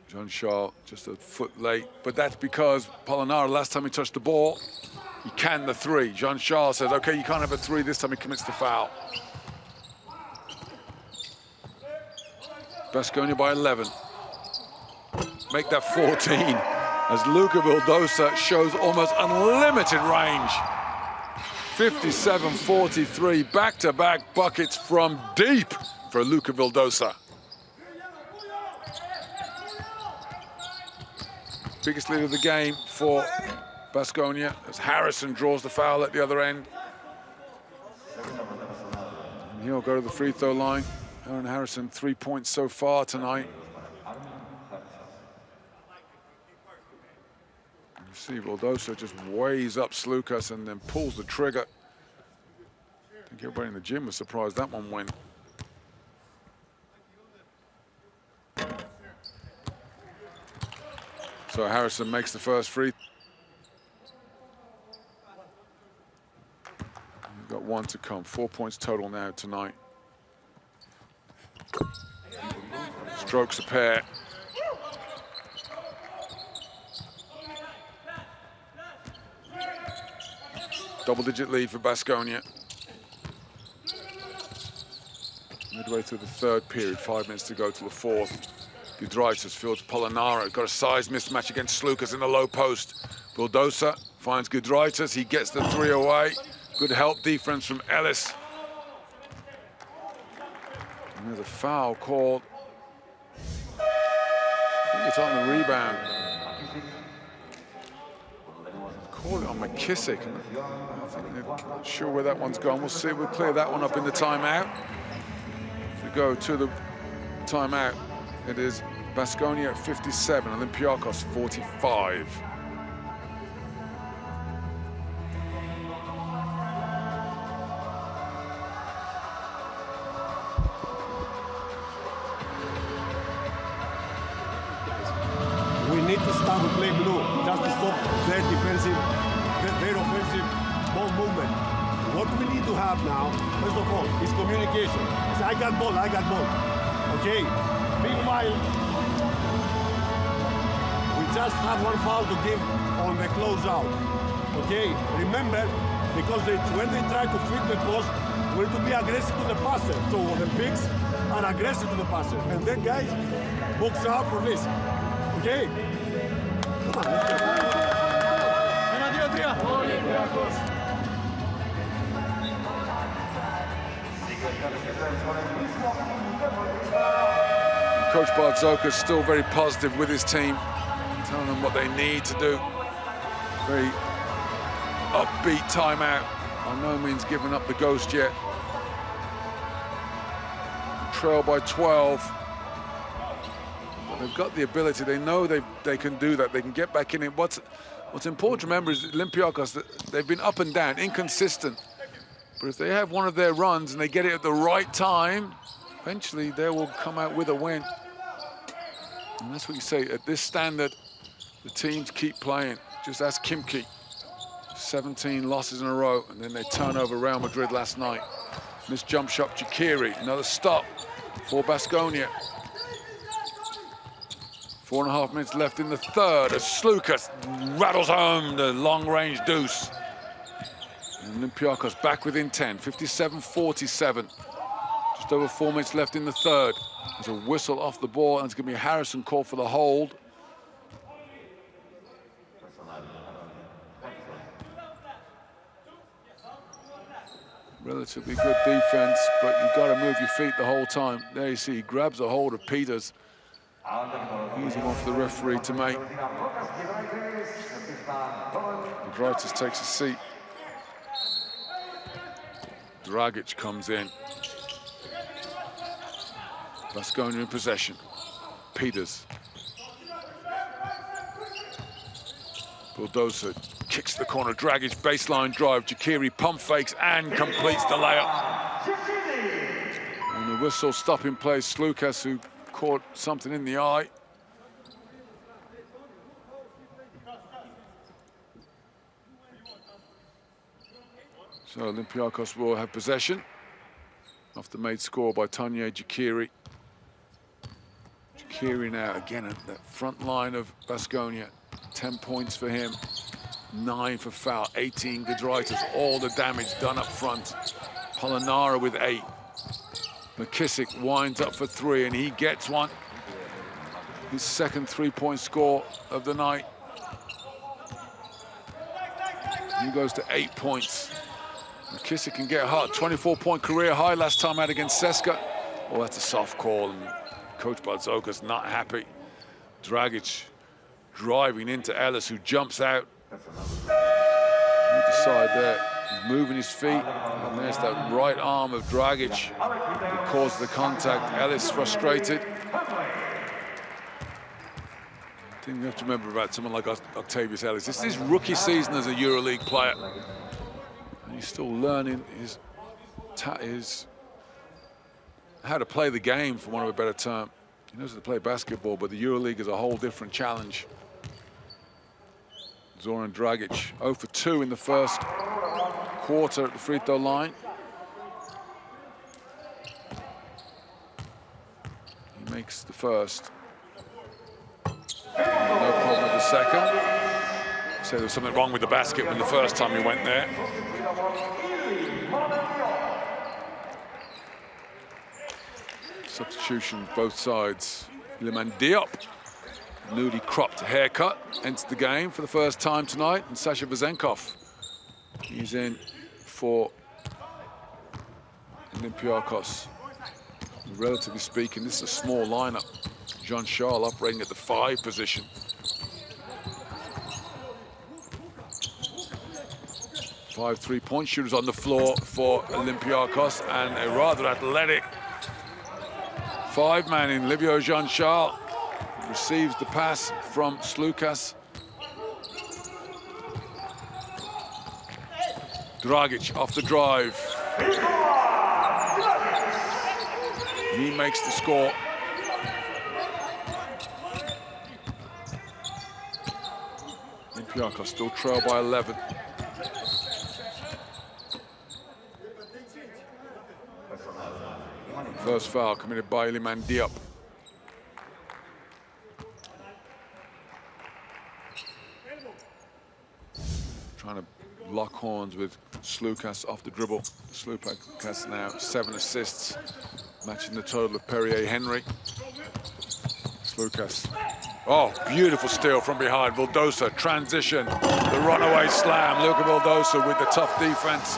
Jean-Charles just a foot late, but that's because Polonara, last time he touched the ball, he canned the 3. Jean-Charles says, okay, you can't have a 3, this time he commits the foul. Baskonia by 11. Make that 14 as Luka Vildosa shows almost unlimited range. 57-43, back-to-back buckets from deep for Luka Vildosa. Biggest lead of the game for Baskonia as Harrison draws the foul at the other end. And he'll go to the free throw line. Aaron Harrison, 3 points so far tonight. You see Vildosa just weighs up Slukas and then pulls the trigger. I think everybody in the gym was surprised that one went. So Harrison makes the first free. We've got 1 to come. 4 points total now tonight. Strokes a pair. Double-digit lead for Baskonia. Midway through the third period, 5 minutes to go till the fourth. Gudraitis fields Polonara. Got a size mismatch against Slukas in the low post. Vildosa finds Gudraitis. He gets the 3 away. Good help defense from Ellis. And there's a foul called. I think it's on the rebound. call it on McKissick. I think they're not sure where that one's gone. We'll see. We'll clear that one up in the timeout. If we go to the timeout, it is Baskonia 57, Olympiakos 45. We need to start to play blue, just to stop their defensive, their offensive ball movement. What we need to have now, first of all, is communication. Say, I got ball, I got ball. Okay? Meanwhile, we just have one foul to give on the closeout. Okay? Remember, because when they try to feed the post, we need to be aggressive to the passer. So the bigs are aggressive to the passer. And then guys, box out for this. Okay? Come on, let's go. Coach Bartzokas is still very positive with his team, telling them what they need to do. Very upbeat timeout. By no means giving up the ghost yet. Trail by 12. But they've got the ability. They know they can do that. They can get back in it. What's important to remember is Olympiakos, they've been up and down, inconsistent. But if they have one of their runs and they get it at the right time, eventually they will come out with a win. And that's what you say, at this standard, the teams keep playing. Just ask Kimki. 17 losses in a row, and then they turn over Real Madrid last night. Missed jump shot, Jakiri, another stop for Baskonia. 4.5 minutes left in the third as Slukas rattles home the long-range deuce. And Olympiakos back within 10, 57-47. Just over 4 minutes left in the third. There's a whistle off the ball, and it's going to be a Harrison call for the hold. Relatively good defense, but you've got to move your feet the whole time. There you see, he grabs a hold of Peters. Easy one for the referee to make. Draitis takes a seat. Dragic comes in. Baskonia in possession. Peters. Bulldozer kicks the corner. Dragic baseline drive. Jakiri pump fakes and completes the layup. And the whistle stopping play. Slukas, who caught something in the eye. So Olympiakos will have possession off the made score by Tanya Jakiri. Jakiri now again at that front line of Baskonia. 10 points for him, 9 for foul, 18 Giedraitis. All the damage done up front. Polonara with 8. McKissick winds up for 3 and he gets one. His second 3-point score of the night. He goes to 8 points. McKissick can get hot. 24-point career high last time out against CSKA. Oh, that's a soft call, and Coach Bartzokas not happy. Dragic driving into Ellis, who jumps out. Either side there, he's moving his feet, and there's that right arm of Dragic that caused the contact. Ellis frustrated. I think we have to remember about someone like Octavius Ellis. This is his rookie season as a EuroLeague player. And he's still learning his how to play the game, for want of a better term. He knows how to play basketball, but the EuroLeague is a whole different challenge. Zoran Dragic, 0 for 2 in the first quarter at the free throw line. He makes the first. No problem with the second. So there was something wrong with the basket when the first time he went there. Substitution both sides. Iliman Diop, newly cropped haircut, enters the game for the first time tonight, and Sasha Vezenkov, he's in for Olympiakos. Relatively speaking, this is a small lineup. Jean Charles operating at the 5 position. 5 3-point shooters on the floor for Olympiakos, and a rather athletic 5-man in Livio Jean-Charles. Receives the pass from Slukas. Dragic off the drive. He makes the score. Olympiakos still trail by 11. First foul committed by Iliman Diop. Trying to lock horns with Slukas off the dribble. Slukas now 7 assists, matching the total of Perrier Henry. Slukas. Oh, beautiful steal from behind. Vildosa, transition, the runaway slam. Luka Vildosa with the tough defense.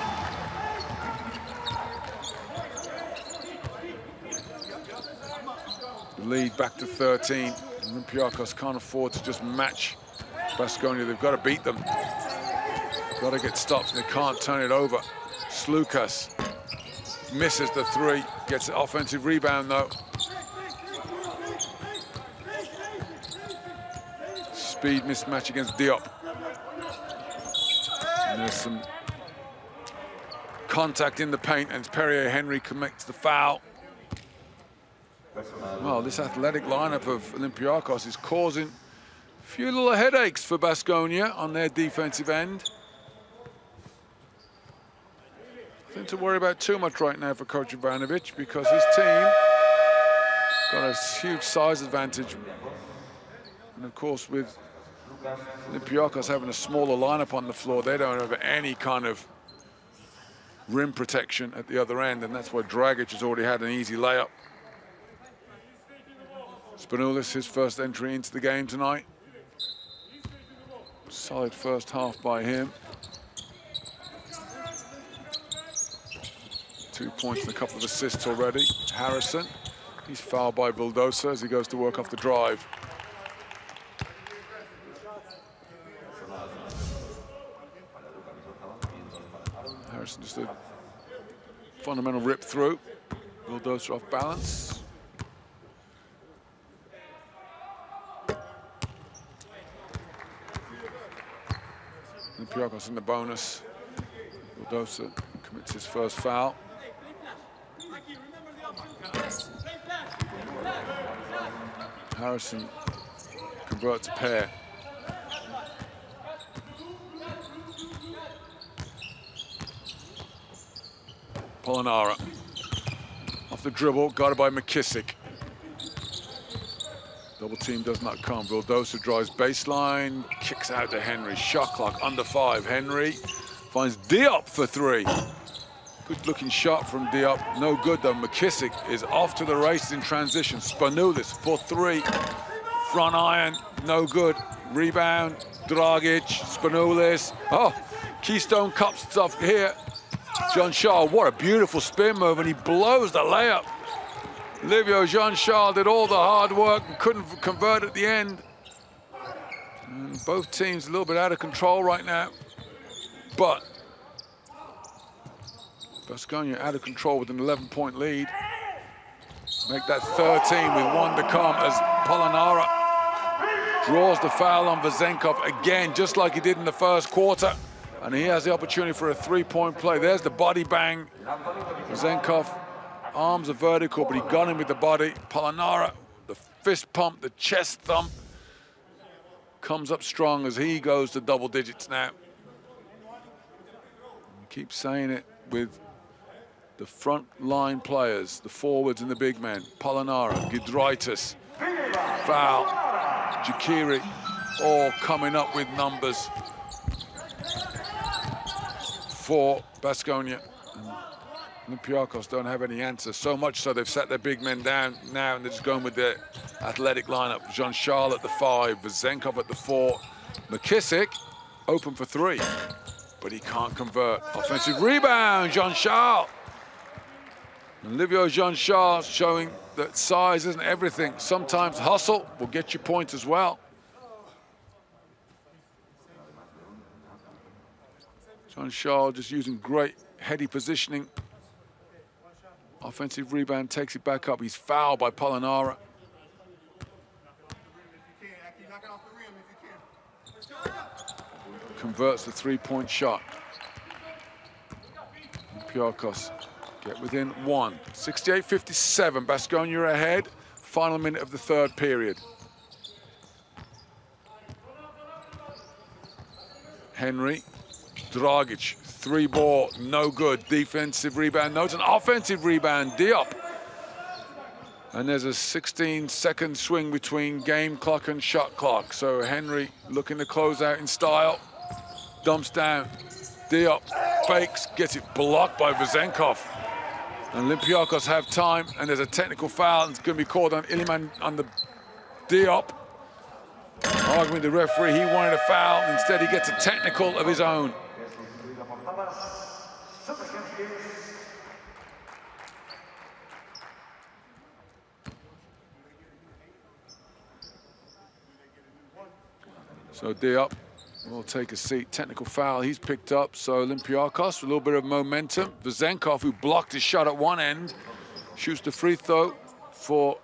The lead back to 13. Olympiakos can't afford to just match Baskonia. They've got to beat them. Got to get stops, and they can't turn it over. Slukas misses the 3, gets an offensive rebound though. Speed mismatch against Diop. And there's some contact in the paint, and Perrier Henry commits the foul. Well, this athletic lineup of Olympiakos is causing a few little headaches for Baskonia on their defensive end. Nothing to worry about too much right now for Coach Ivanovic, because his team got a huge size advantage. And of course, with Olympiakos having a smaller lineup on the floor, they don't have any kind of rim protection at the other end, and that's why Dragic has already had an easy layup. Spanoulis, his first entry into the game tonight. Solid first half by him. 2 points and a couple of assists already. Harrison, he's fouled by Vildosa as he goes to work off the drive. Harrison just a fundamental rip through. Vildosa off balance. Olympiakos in the bonus. Vildosa commits his first foul. Harrison converts a pair. Polonara off the dribble, guarded by McKissick. Double team does not come. Vildosa drives baseline, kicks out to Henry. Shot clock under 5. Henry finds Diop for 3. Good looking shot from Diop. No good though. McKissick is off to the races in transition. Spanoulis for 3. Front iron, no good. Rebound, Dragic, Spanoulis. Oh, Keystone Cup stuff here. Jean-Charles, what a beautiful spin move, and he blows the layup. Livio Jean-Charles did all the hard work and couldn't convert at the end. And both teams a little bit out of control right now. But Baskonia out of control with an 11-point lead. Make that 13 with 1 to come as Polonara draws the foul on Vezenkov again, just like he did in the first quarter. And he has the opportunity for a 3-point play. There's the body bang. Vezenkov, arms are vertical, but he got him with the body. Polonara, the fist pump, the chest thump, comes up strong as he goes to double digits now. I keep saying it with the front line players, the forwards and the big men. Polonara, Giedraitis, foul, Jakiri, all coming up with numbers for Baskonia. And Olympiakos don't have any answers. So much so they've sat their big men down now, and they're just going with their athletic lineup. Jean-Charles at the 5, Vezenkov at the 4. McKissick open for 3, but he can't convert. Offensive rebound, Jean-Charles. And Livio Jean-Charles showing that size isn't everything. Sometimes hustle will get you points as well. Jean-Charles just using great heady positioning. Offensive rebound, takes it back up. He's fouled by Polonara. Converts the three-point shot. Olympiakos get within one. 68-57, Baskonia ahead. Final minute of the third period. Henry, Dragic, three ball, no good. Defensive rebound, no, it's an offensive rebound, Diop. And there's a 16-second swing between game clock and shot clock. So Henry looking to close out in style. Dumps down, Diop fakes, gets it blocked by Vezenkov. Olympiakos have time, and there's a technical foul, and it's going to be called on Iliman on the Diop. Arguing the referee, he wanted a foul, instead he gets a technical of his own. So Diop will take a seat. Technical foul he's picked up. So Olympiakos with a little bit of momentum. Vezenkov, who blocked his shot at one end, shoots the free throw for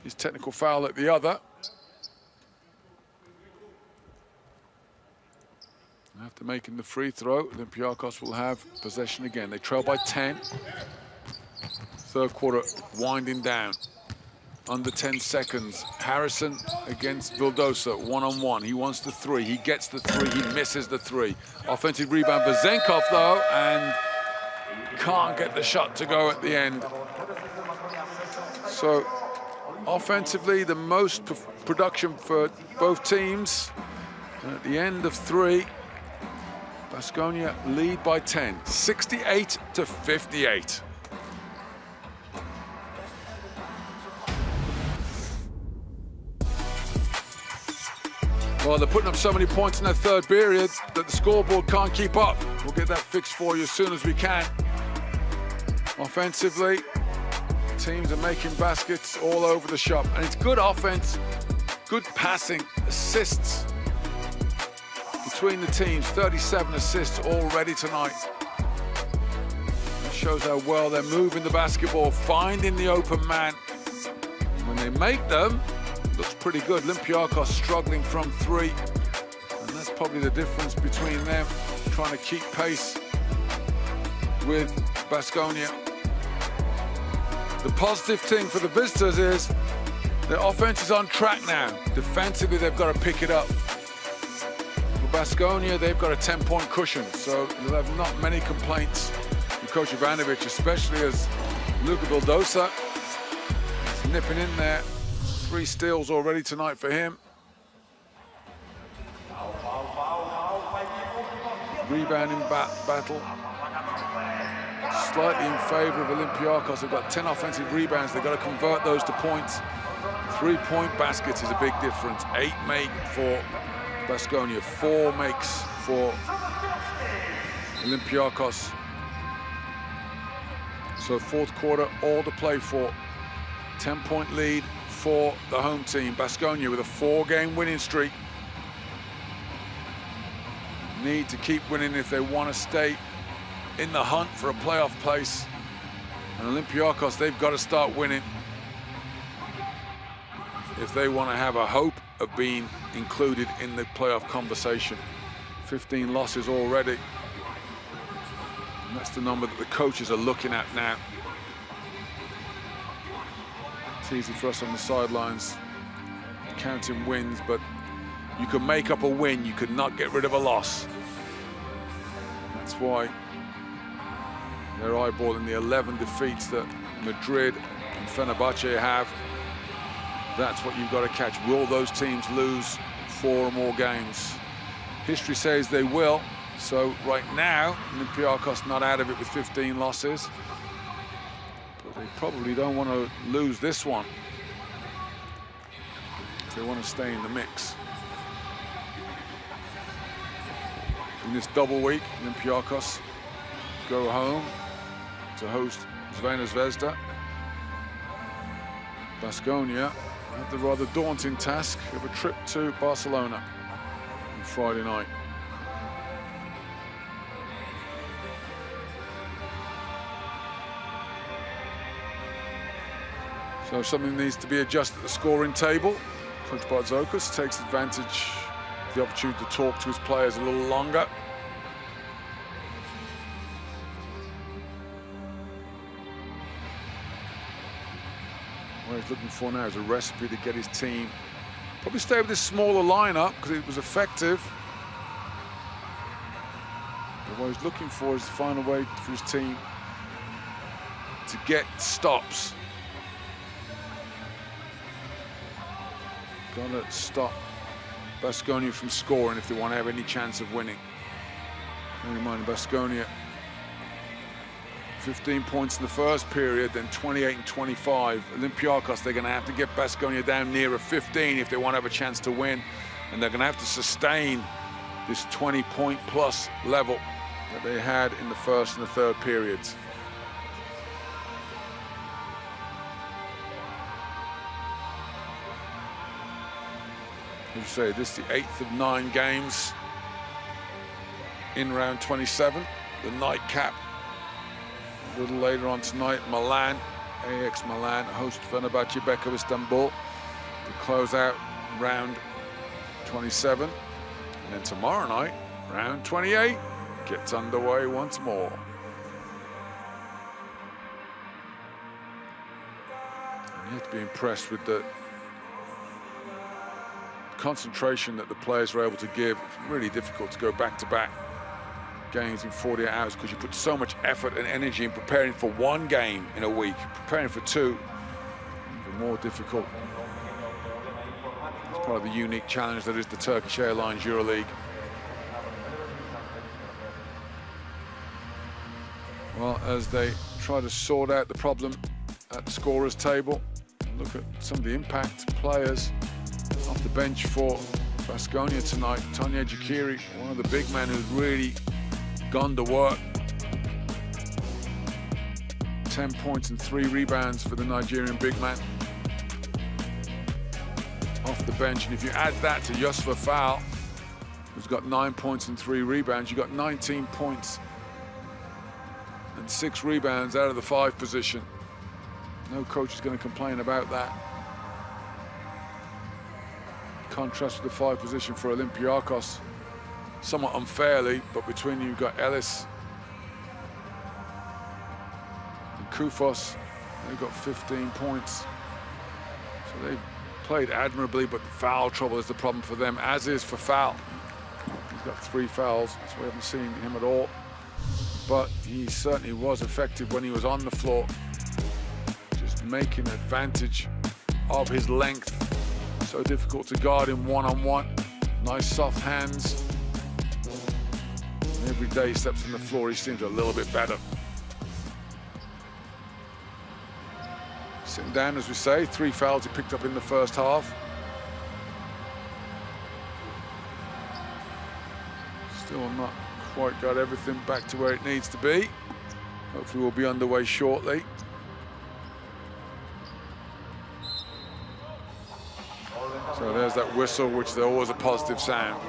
his technical foul at the other. After making the free throw, Olympiakos will have possession again. They trail by 10. Third quarter winding down. Under 10 seconds. Harrison against Vildosa, one-on-one. He wants the three. He gets the three. He misses the three. Offensive rebound for Vezenkov, though, and can't get the shot to go at the end. So, offensively, the most production for both teams. And at the end of three, Baskonia lead by 10, 68-58. Well, they're putting up so many points in that third period that the scoreboard can't keep up. We'll get that fixed for you as soon as we can. Offensively, teams are making baskets all over the shop. And it's good offense, good passing, assists between the teams. 37 assists already tonight. That shows how well they're moving the basketball, finding the open man. When they make them, looks pretty good. Olympiakos struggling from three. And that's probably the difference between them, trying to keep pace with Baskonia. The positive thing for the visitors is their offense is on track now. Defensively, they've got to pick it up. For Baskonia, they've got a 10-point cushion, so they'll have not many complaints with Coach Ivanovic, especially as Luka Vildosa is nipping in there. 3 steals already tonight for him. Rebounding battle. Slightly in favor of Olympiakos. They've got 10 offensive rebounds. They've got to convert those to points. 3-point baskets is a big difference. 8 make for Baskonia. 4 makes for Olympiakos. So fourth quarter, all to play for. 10-point lead for the home team. Baskonia with a 4-game winning streak. Need to keep winning if they want to stay in the hunt for a playoff place. And Olympiakos, they've got to start winning if they want to have a hope of being included in the playoff conversation. 15 losses already. And that's the number that the coaches are looking at now. It's easy for us on the sidelines counting wins, but you can make up a win, you could not get rid of a loss. That's why they're eyeballing the 11 defeats that Madrid and Fenerbahce have. That's what you've got to catch. Will those teams lose 4 or more games? History says they will. So right now, Olympiakos not out of it with 15 losses. But they probably don't want to lose this one if they want to stay in the mix. In this double week, Olympiakos go home to host Crvena Zvezda. Baskonia had the rather daunting task of a trip to Barcelona on Friday night. So something needs to be adjusted at the scoring table. Coach Bartzokas takes advantage of the opportunity to talk to his players a little longer. What he's looking for now is a recipe to get his team. Probably stay with this smaller lineup because it was effective. But what he's looking for is to find a way for his team to get stops. Gotta stop Baskonia from scoring if they want to have any chance of winning. Bear in mind, Baskonia 15 points in the first period, then 28 and 25. Olympiakos, they're going to have to get Baskonia down nearer 15 if they want to have a chance to win. And they're going to have to sustain this 20-point-plus level that they had in the first and the third periods. As you say, this is the 8th of 9 games in round 27. The nightcap a little later on tonight. Milan, AX Milan, host Fenerbahce Beko Istanbul to close out round 27. And then tomorrow night, round 28 gets underway once more. And you have to be impressed with the concentration that the players were able to give. It's really difficult to go back-to-back games in 48 hours because you put so much effort and energy in preparing for one game in a week. Preparing for two, even more difficult. It's part of the unique challenge that is the Turkish Airlines EuroLeague. Well, as they try to sort out the problem at the scorers table, look at some of the impact players off the bench for Baskonia tonight. Tanya Jakiri, one of the big men who's really gone to work. 10 points and 3 rebounds for the Nigerian big man off the bench. And if you add that to Yusuf Fall, who's got 9 points and 3 rebounds, you got 19 points and 6 rebounds out of the 5 position. No coach is going to complain about that. Contrast with the 5 position for Olympiakos, somewhat unfairly, but between you, you've got Ellis and Kufos. They've got 15 points. So they've played admirably, but foul trouble is the problem for them, as is for Fall. He's got 3 fouls, so we haven't seen him at all. But he certainly was effective when he was on the floor, just making advantage of his length. So difficult to guard him one-on-one. Nice soft hands. And every day he steps on the floor, he seems a little bit better. Sitting down, as we say, 3 fouls he picked up in the first half. Still not quite got everything back to where it needs to be. Hopefully we'll be underway shortly. So there's that whistle, which is always a positive sound.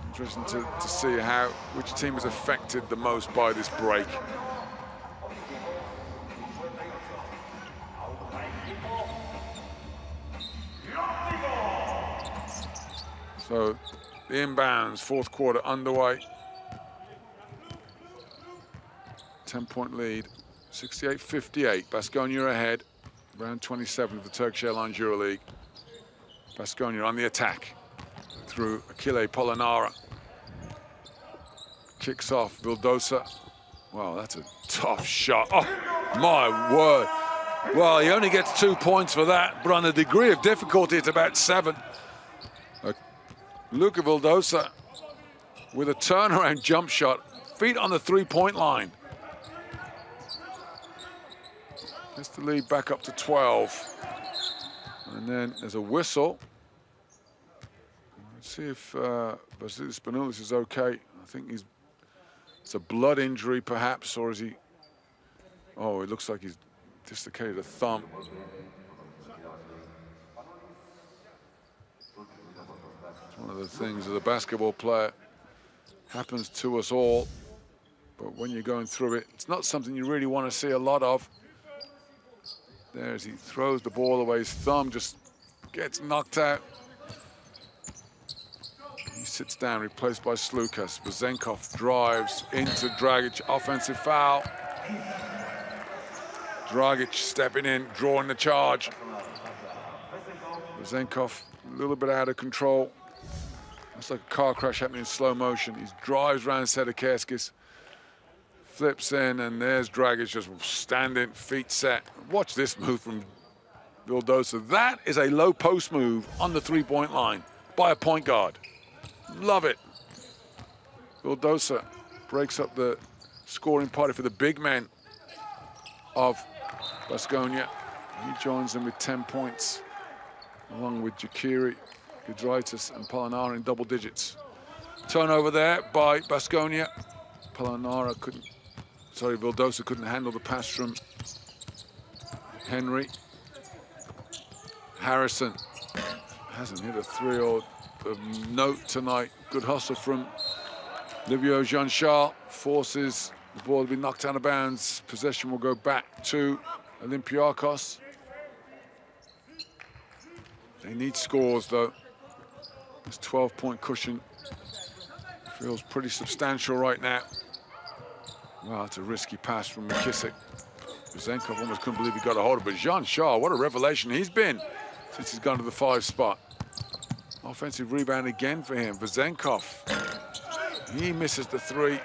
Interesting to see which team is affected the most by this break. So the inbounds, 4th quarter underway. 10-point lead, 68-58. Baskonia ahead. Round 27 of the Turkish Airlines EuroLeague. Baskonia on the attack through Achille Polonara. Kicks off Vildosa. Wow, that's a tough shot. Oh, my word. Well, he only gets 2 points for that, but on a degree of difficulty, it's about 7. Luka Vildosa with a turnaround jump shot, feet on the 3-point line. Gets the lead back up to 12. And then there's a whistle. Let's see if Vasilis Spanoulis is okay. I think it's a blood injury perhaps, or is he? Oh, it looks like he's dislocated a thumb. It's one of the things as a basketball player happens to us all. But when you're going through it, it's not something you really want to see a lot of. There as he throws the ball away, his thumb just gets knocked out. He sits down, replaced by Slukas. Vezenkov drives into Dragic, offensive foul. Dragic stepping in, drawing the charge. Vezenkov a little bit out of control. It's like a car crash happening in slow motion. He drives around Sedekerskis, flips in, and there's Dragic just standing, feet set. Watch this move from Vildosa. That is a low post move on the three-point line by a point guard. Love it. Vildosa breaks up the scoring party for the big men of Baskonia. He joins them with 10 points, along with Jakiri, Giedraitis, and Polonara in double digits. Turnover there by Baskonia. Vildosa couldn't handle the pass from Henry. Harrison hasn't hit a three or of note tonight. Good hustle from Livio Jean-Charles, forces the ball to be knocked out of bounds. Possession will go back to Olympiakos. They need scores, though. This 12-point cushion feels pretty substantial right now. Wow, it's a risky pass from McKissick. Vezenkov almost couldn't believe he got a hold of it. But Jean-Charles, what a revelation he's been since he's gone to the 5 spot. Offensive rebound again for him. Vezenkov, he misses the 3.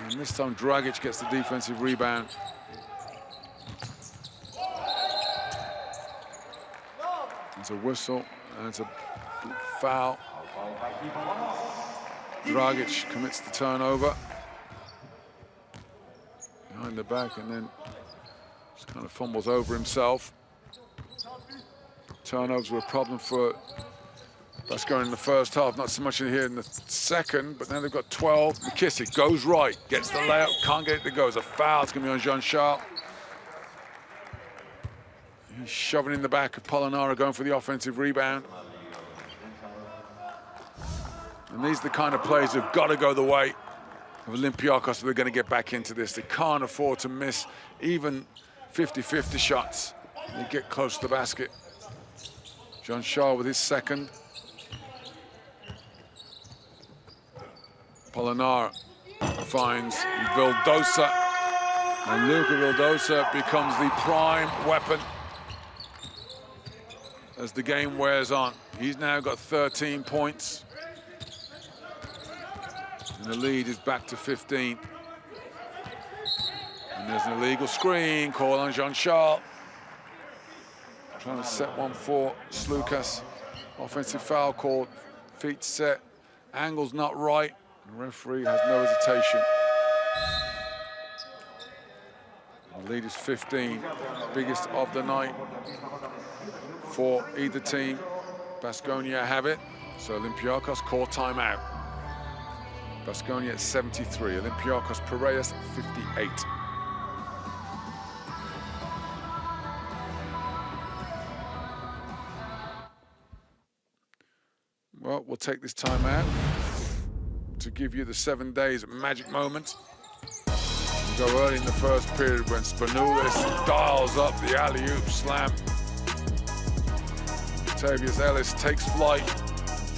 And this time Dragic gets the defensive rebound. It's a whistle, and it's a foul. Dragic commits the turnover. Behind the back, and then just kind of fumbles over himself. Turnovers were a problem for Baskonia in the first half, not so much in here in the second, but now they've got 12. McKissick goes right, gets the layup, can't get it to go. It's a foul, it's gonna be on Jean-Charles. He's shoving in the back of Polonara, going for the offensive rebound. And these are the kind of plays that have got to go the way of Olympiakos if they're going to get back into this. They can't afford to miss even 50-50 shots. They get close to the basket. Jean-Charles with his second. Polonara finds Vildosa. And Luka Vildosa becomes the prime weapon as the game wears on. He's now got 13 points. And the lead is back to 15. And there's an illegal screen call on Jean-Charles. Trying to set one for Slukas. Offensive foul called, feet set, angle's not right. The referee has no hesitation. The lead is 15, biggest of the night for either team. Baskonia have it, so Olympiakos call timeout. Baskonia at 73, Olympiakos Piraeus 58. Well, we'll take this timeout to give you the 7 days magic moment. We go early in the first period when Spanoulis dials up the alley-oop slam. Octavius Ellis takes flight,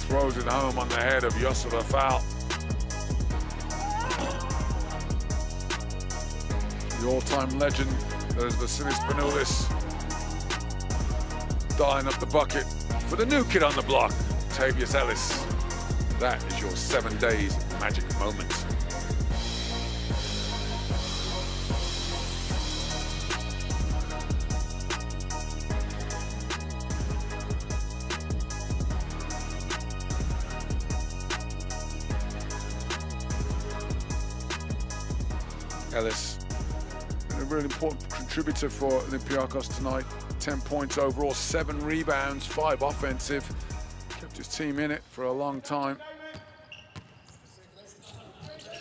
throws it home on the head of Yosef Afal. The all-time legend, that is Vasilis Spanoulis, dialing up the bucket for the new kid on the block, Octavius Ellis. That is your 7 days magic moment. Ellis, a really important contributor for Olympiakos tonight. 10 points overall, 7 rebounds, 5 offensive. Kept his team in it for a long time.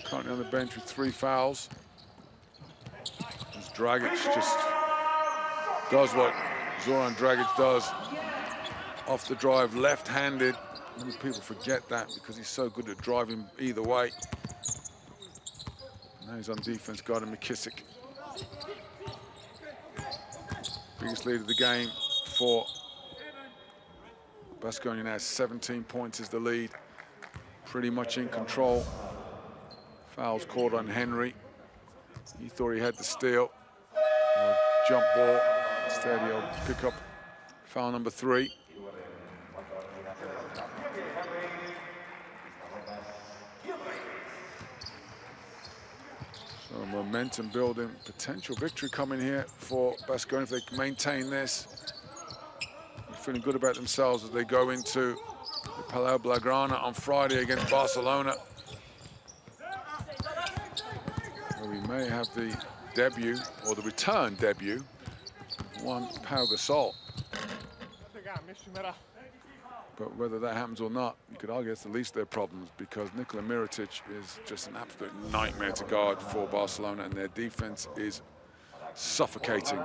Currently on the bench with 3 fouls. As Dragic just does what Zoran Dragic does. Off the drive, left-handed. Many people forget that because he's so good at driving either way. Now he's on defense, guarding McKissick. Biggest lead of the game for Baskonia now. 17 points is the lead. Pretty much in control. Fouls called on Henry. He thought he had the steal. Jump ball. Instead, he'll pick up foul number 3. So momentum building, potential victory coming here for Baskonia if they can maintain this. They're feeling good about themselves as they go into the Palau Blaugrana on Friday against Barcelona. Where we may have the debut, or the return debut, one Pau Gasol. But whether that happens or not, you could argue it's the least of their problems, because Nikola Mirotic is just an absolute nightmare to guard for Barcelona, and their defense is suffocating.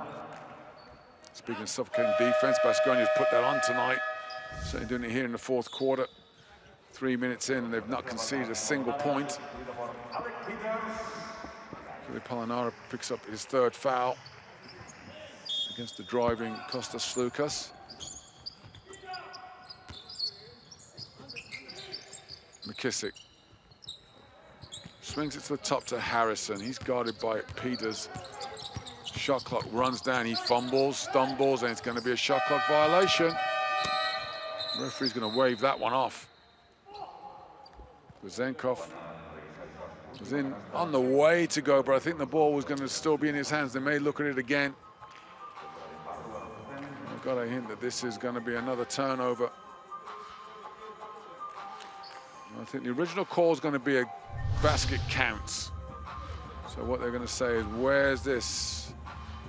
Speaking of suffocating defense, Baskonia's put that on tonight. Certainly doing it here in the 4th quarter. 3 minutes in, and they've not conceded a single point. Polonara picks up his 3rd foul against the driving Kostas Sloukas. McKissick swings it to the top to Harrison. He's guarded by Peters. Shot clock runs down. He fumbles, stumbles, and it's going to be a shot clock violation. The referee's going to wave that one off. Vezenkov was on the way to go, but I think the ball was going to still be in his hands. They may look at it again. I've got a hint that this is going to be another turnover. I think the original call is going to be a basket counts. So what they're going to say is, where's this?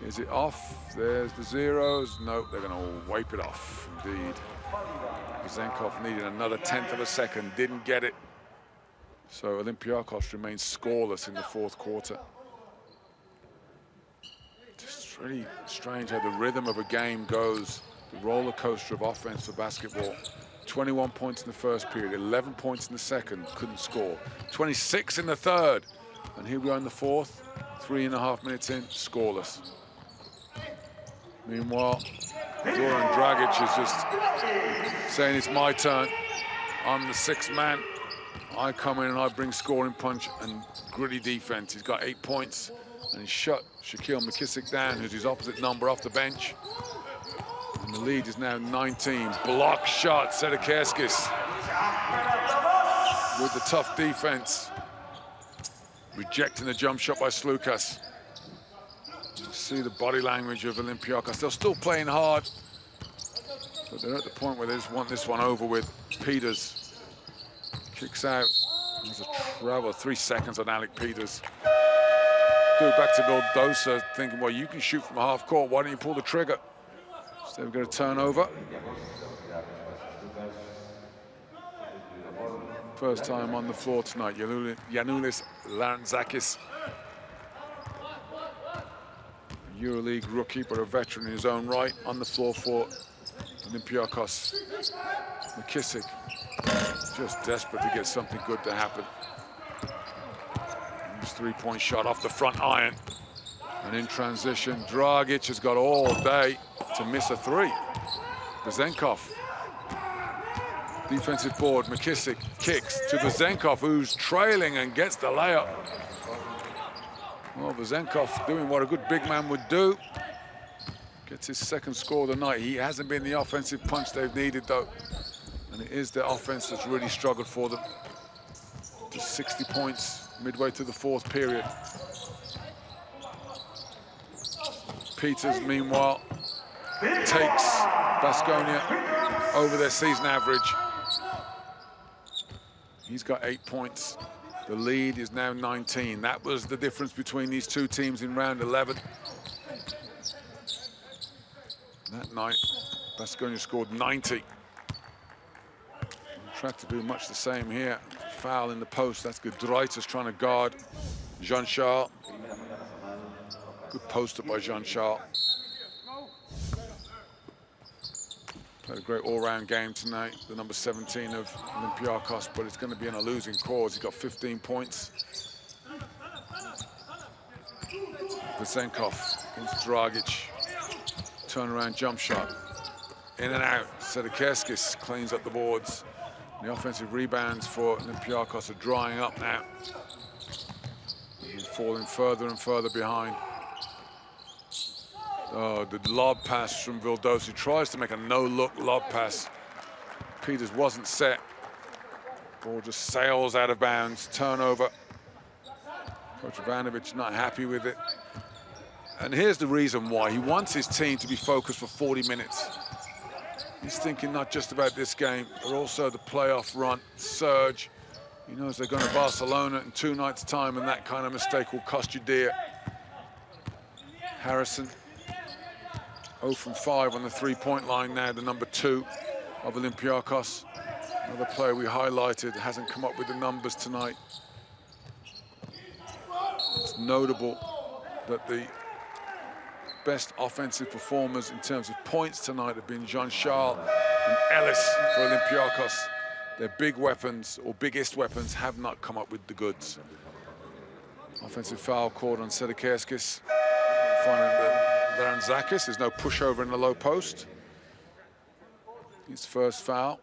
Is it off? There's the zeros. Nope, they're going to wipe it off, indeed. Vezenkov needed another 1/10 of a second, didn't get it. So Olympiakos remains scoreless in the 4th quarter. Just really strange how the rhythm of a game goes. The roller coaster of offense for basketball. 21 points in the 1st period, 11 points in the 2nd, couldn't score. 26 in the 3rd, and here we are in the 4th, 3.5 minutes in, scoreless. Meanwhile, Zoran Dragic is just saying, it's my turn. I'm the 6th man. I come in and I bring scoring punch and gritty defense. He's got 8 points, and he shut Shaquille McKissick down, who's his opposite number, off the bench. And the lead is now 19. Block shot, Sedekerskis with the tough defense. Rejecting the jump shot by Sloukas. You see the body language of Olympiakos. They're still playing hard, but they're at the point where they just want this one over with. Peters kicks out. There's a travel, 3 seconds on Alec Peters. Do it back to Vildosa, thinking, well, you can shoot from half court. Why don't you pull the trigger? So we've got a turnover. First time on the floor tonight, Yanoulis Lanzakis. EuroLeague rookie, but a veteran in his own right, on the floor for Olympiakos. McKissick, just desperate to get something good to happen. His 3-point shot off the front iron. And in transition, Dragic has got all day to miss a 3. Vezenkov, defensive board, McKissick kicks to Vezenkov, who's trailing and gets the layup. Well, Vezenkov doing what a good big man would do. Gets his 2nd score of the night. He hasn't been the offensive punch they've needed, though. And it is the offense that's really struggled for them. Just 60 points midway through the 4th period. Peters, meanwhile, takes Baskonia over their season average. He's got 8 points. The lead is now 19. That was the difference between these two teams in round 11. That night, Baskonia scored 90. On track to do much the same here. Foul in the post. That's good. Dreytas trying to guard Jean-Charles. Good poster by Jean-Charles. Played a great all-round game tonight, the number 17 of Olympiakos, but it's going to be in a losing cause. He's got 15 points. Vesenkov against Dragic. Turnaround jump shot. In and out. Sedekerskis cleans up the boards. The offensive rebounds for Olympiakos are drying up now. He's falling further and further behind. Oh, the lob pass from Vildosa. Tries to make a no-look lob pass. Peters wasn't set. Ball just sails out of bounds. Turnover. Coach Ivanovic not happy with it. And here's the reason why. He wants his team to be focused for 40 minutes. He's thinking not just about this game, but also the playoff run, surge. He knows they're going to Barcelona in 2 nights' time, and that kind of mistake will cost you dear. Harrison, 0 from 5 on the three-point line now, the number 2 of Olympiakos. Another player we highlighted hasn't come up with the numbers tonight. It's notable that the best offensive performers in terms of points tonight have been Jean-Charles and Ellis for Olympiakos. Their big weapons, or biggest weapons, have not come up with the goods. Offensive foul called on Sedekerskis. Finding that Larantzakis, there's no pushover in the low post. His first foul.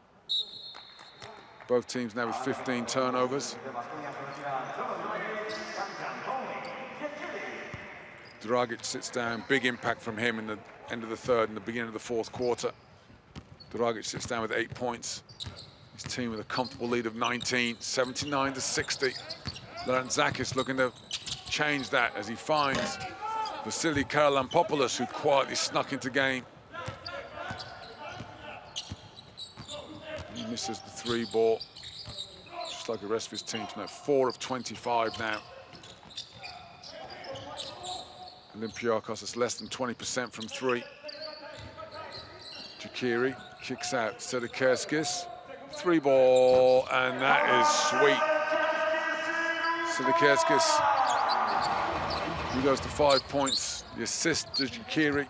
Both teams now with 15 turnovers. Dragic sits down, big impact from him in the end of the third and the beginning of the fourth quarter. Dragic sits down with 8 points. His team with a comfortable lead of 19, 79-60. Larantzakis looking to change that as he finds Vasily Karalampopoulos, who quietly snuck into game. He misses the 3 ball, just like the rest of his team tonight. 4 of 25 now. Olympiakos is less than 20% from 3. Jakiri kicks out Sedekerskis. 3 ball, and that is sweet. Sedekerskis, he goes to 5 points. The assist to Jakiri.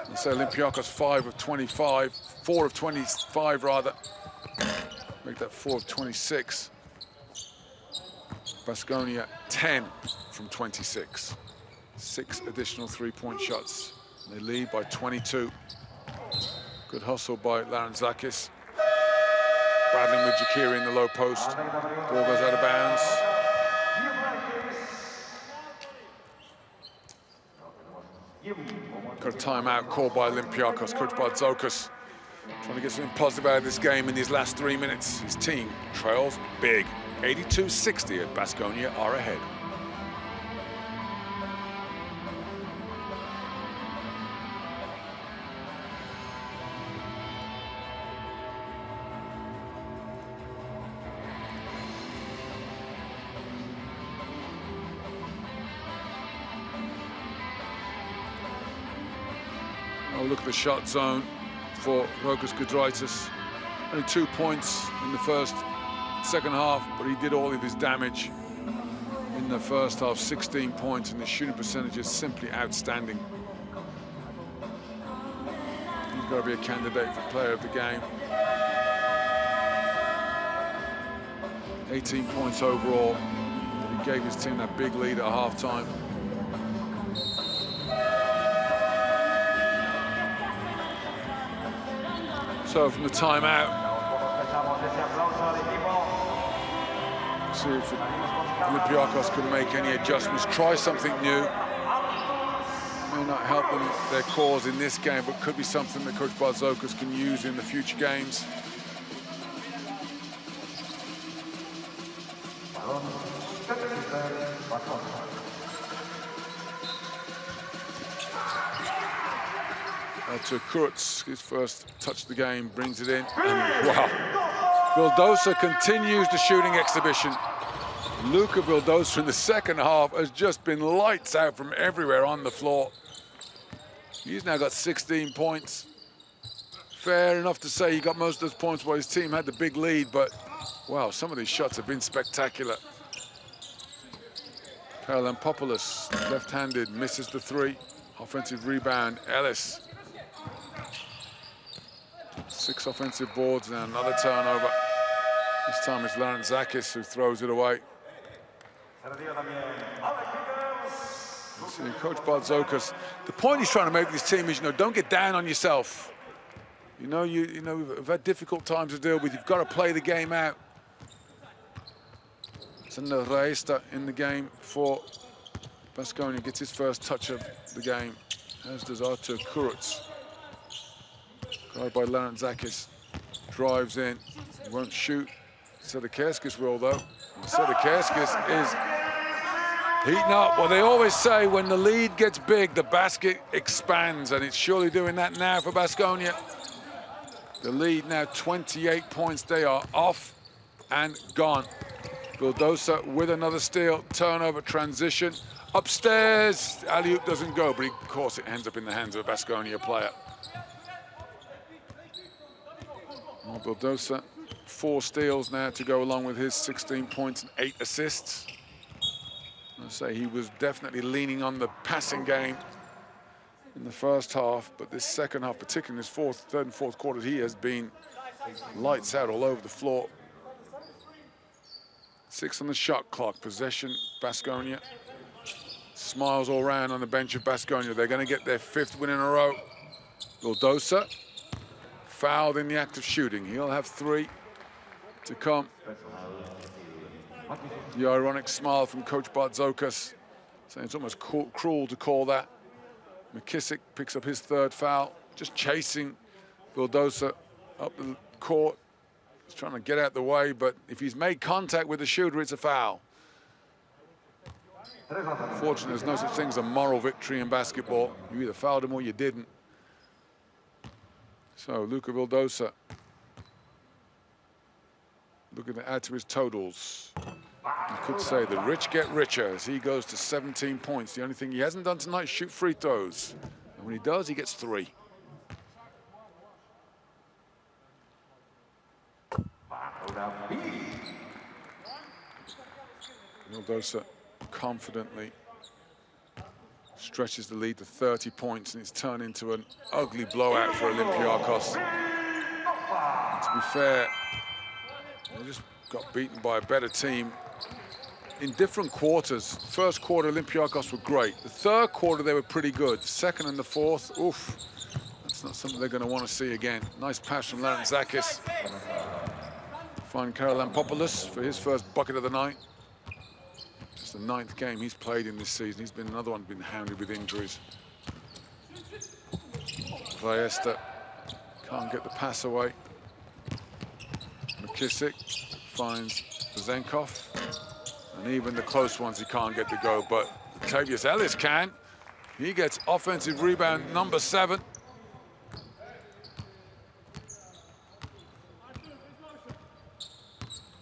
And so Olympiakos 5 of 25, 4 of 25 rather. Make that 4 of 26. Baskonia 10 from 26. 6 additional 3-point shots. They lead by 22. Good hustle by Larantzakis. Battling with Jakiri in the low post. Ball goes out of bounds. Got a timeout called by Olympiakos. Coach Bartzokas trying to get something positive out of this game in these last 3 minutes. His team trails big. 82-60 at Baskonia are ahead. Oh, look at the shot zone for Rokas Giedraitis. Only 2 points in the second half, but he did all of his damage in the first half. 16 points, and the shooting percentage is simply outstanding. He's got to be a candidate for player of the game. 18 points overall. He gave his team that big lead at halftime. So from the timeout, see if Olympiakos can make any adjustments, try something new. May not help them, their cause in this game, but could be something that Coach Bartzokas can use in the future games. To Kurtz, his first touch of the game, brings it in, and wow. Vildosa continues the shooting exhibition. Luka Vildosa in the second half has just been lights out from everywhere on the floor. He's now got 16 points. Fair enough to say he got most of those points while his team had the big lead, but wow, some of these shots have been spectacular. Karalampopoulos, left-handed, misses the 3. Offensive rebound, Ellis. 6 offensive boards and another turnover. This time it's Larantzakis who throws it away. See, Coach Bartzokas, the point he's trying to make with his team is, don't get down on yourself. We've had difficult times to deal with. You've got to play the game out. Sender Reista in the game for Baskonia, gets his first touch of the game, as does Artur Kuruc. Guarded by Larentzakis, drives in, won't shoot. Sedekerskis will though. Sedekerskis is heating up. Well, they always say when the lead gets big, the basket expands, and it's surely doing that now for Baskonia. The lead now 28 points. They are off and gone. Vildosa with another steal, turnover, transition. Upstairs, alley-oop doesn't go, but of course it ends up in the hands of a Baskonia player. Vildosa, 4 steals now to go along with his 16 points and 8 assists. I say he was definitely leaning on the passing game in the first half, but this second half, particularly in his third and fourth quarters, he has been lights out all over the floor. 6 on the shot clock, possession, Baskonia. Smiles all around on the bench of Baskonia. They're going to get their 5th win in a row. Vildosa, fouled in the act of shooting. He'll have 3 to come. The ironic smile from Coach Bartzokas, saying it's almost cruel to call that. McKissick picks up his 3rd foul, just chasing Vildosa up the court. He's trying to get out the way, but if he's made contact with the shooter, it's a foul. Unfortunately, there's no such thing as a moral victory in basketball. You either fouled him or you didn't. So Luka Vildosa looking to add to his totals. You could say the rich get richer as he goes to 17 points. The only thing he hasn't done tonight is shoot free throws. And when he does, he gets 3. Vildosa confidently stretches the lead to 30 points, and it's turned into an ugly blowout for Olympiakos. And to be fair, they just got beaten by a better team in different quarters. First quarter, Olympiakos were great. The third quarter, they were pretty good. The second and the fourth, oof, that's not something they're going to want to see again. Nice pass from Larentzakis. Find Karalampopoulos for his first bucket of the night. It's the 9th game he's played in this season. He's been another one been hounded with injuries. Playesta can't get the pass away. McKissick finds Zenkov. And even the close ones he can't get to go, but Tavius Ellis can. He gets offensive rebound number 7.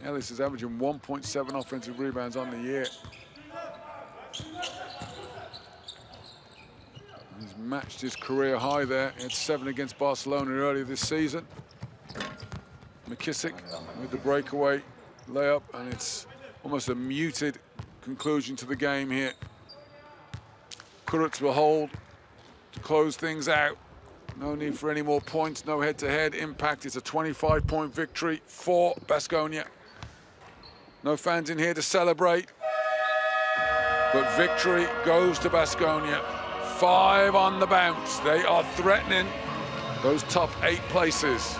Ellis is averaging 1.7 offensive rebounds on the year. He's matched his career high there. He had 7 against Barcelona earlier this season. McKissick with the breakaway layup, and it's almost a muted conclusion to the game here. Kuruc will hold to close things out. No need for any more points, no head-to-head impact. It's a 25-point victory for Baskonia. No fans in here to celebrate, but victory goes to Baskonia. 5 on the bounce. They are threatening those top 8 places.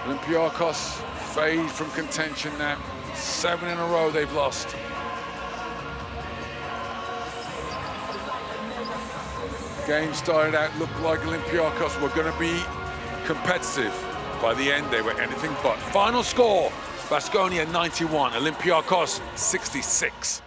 Olympiakos fade from contention now. 7 in a row they've lost. Game started out, looked like Olympiakos were going to be competitive. By the end, they were anything but. Final score, Baskonia 91, Olympiakos 66.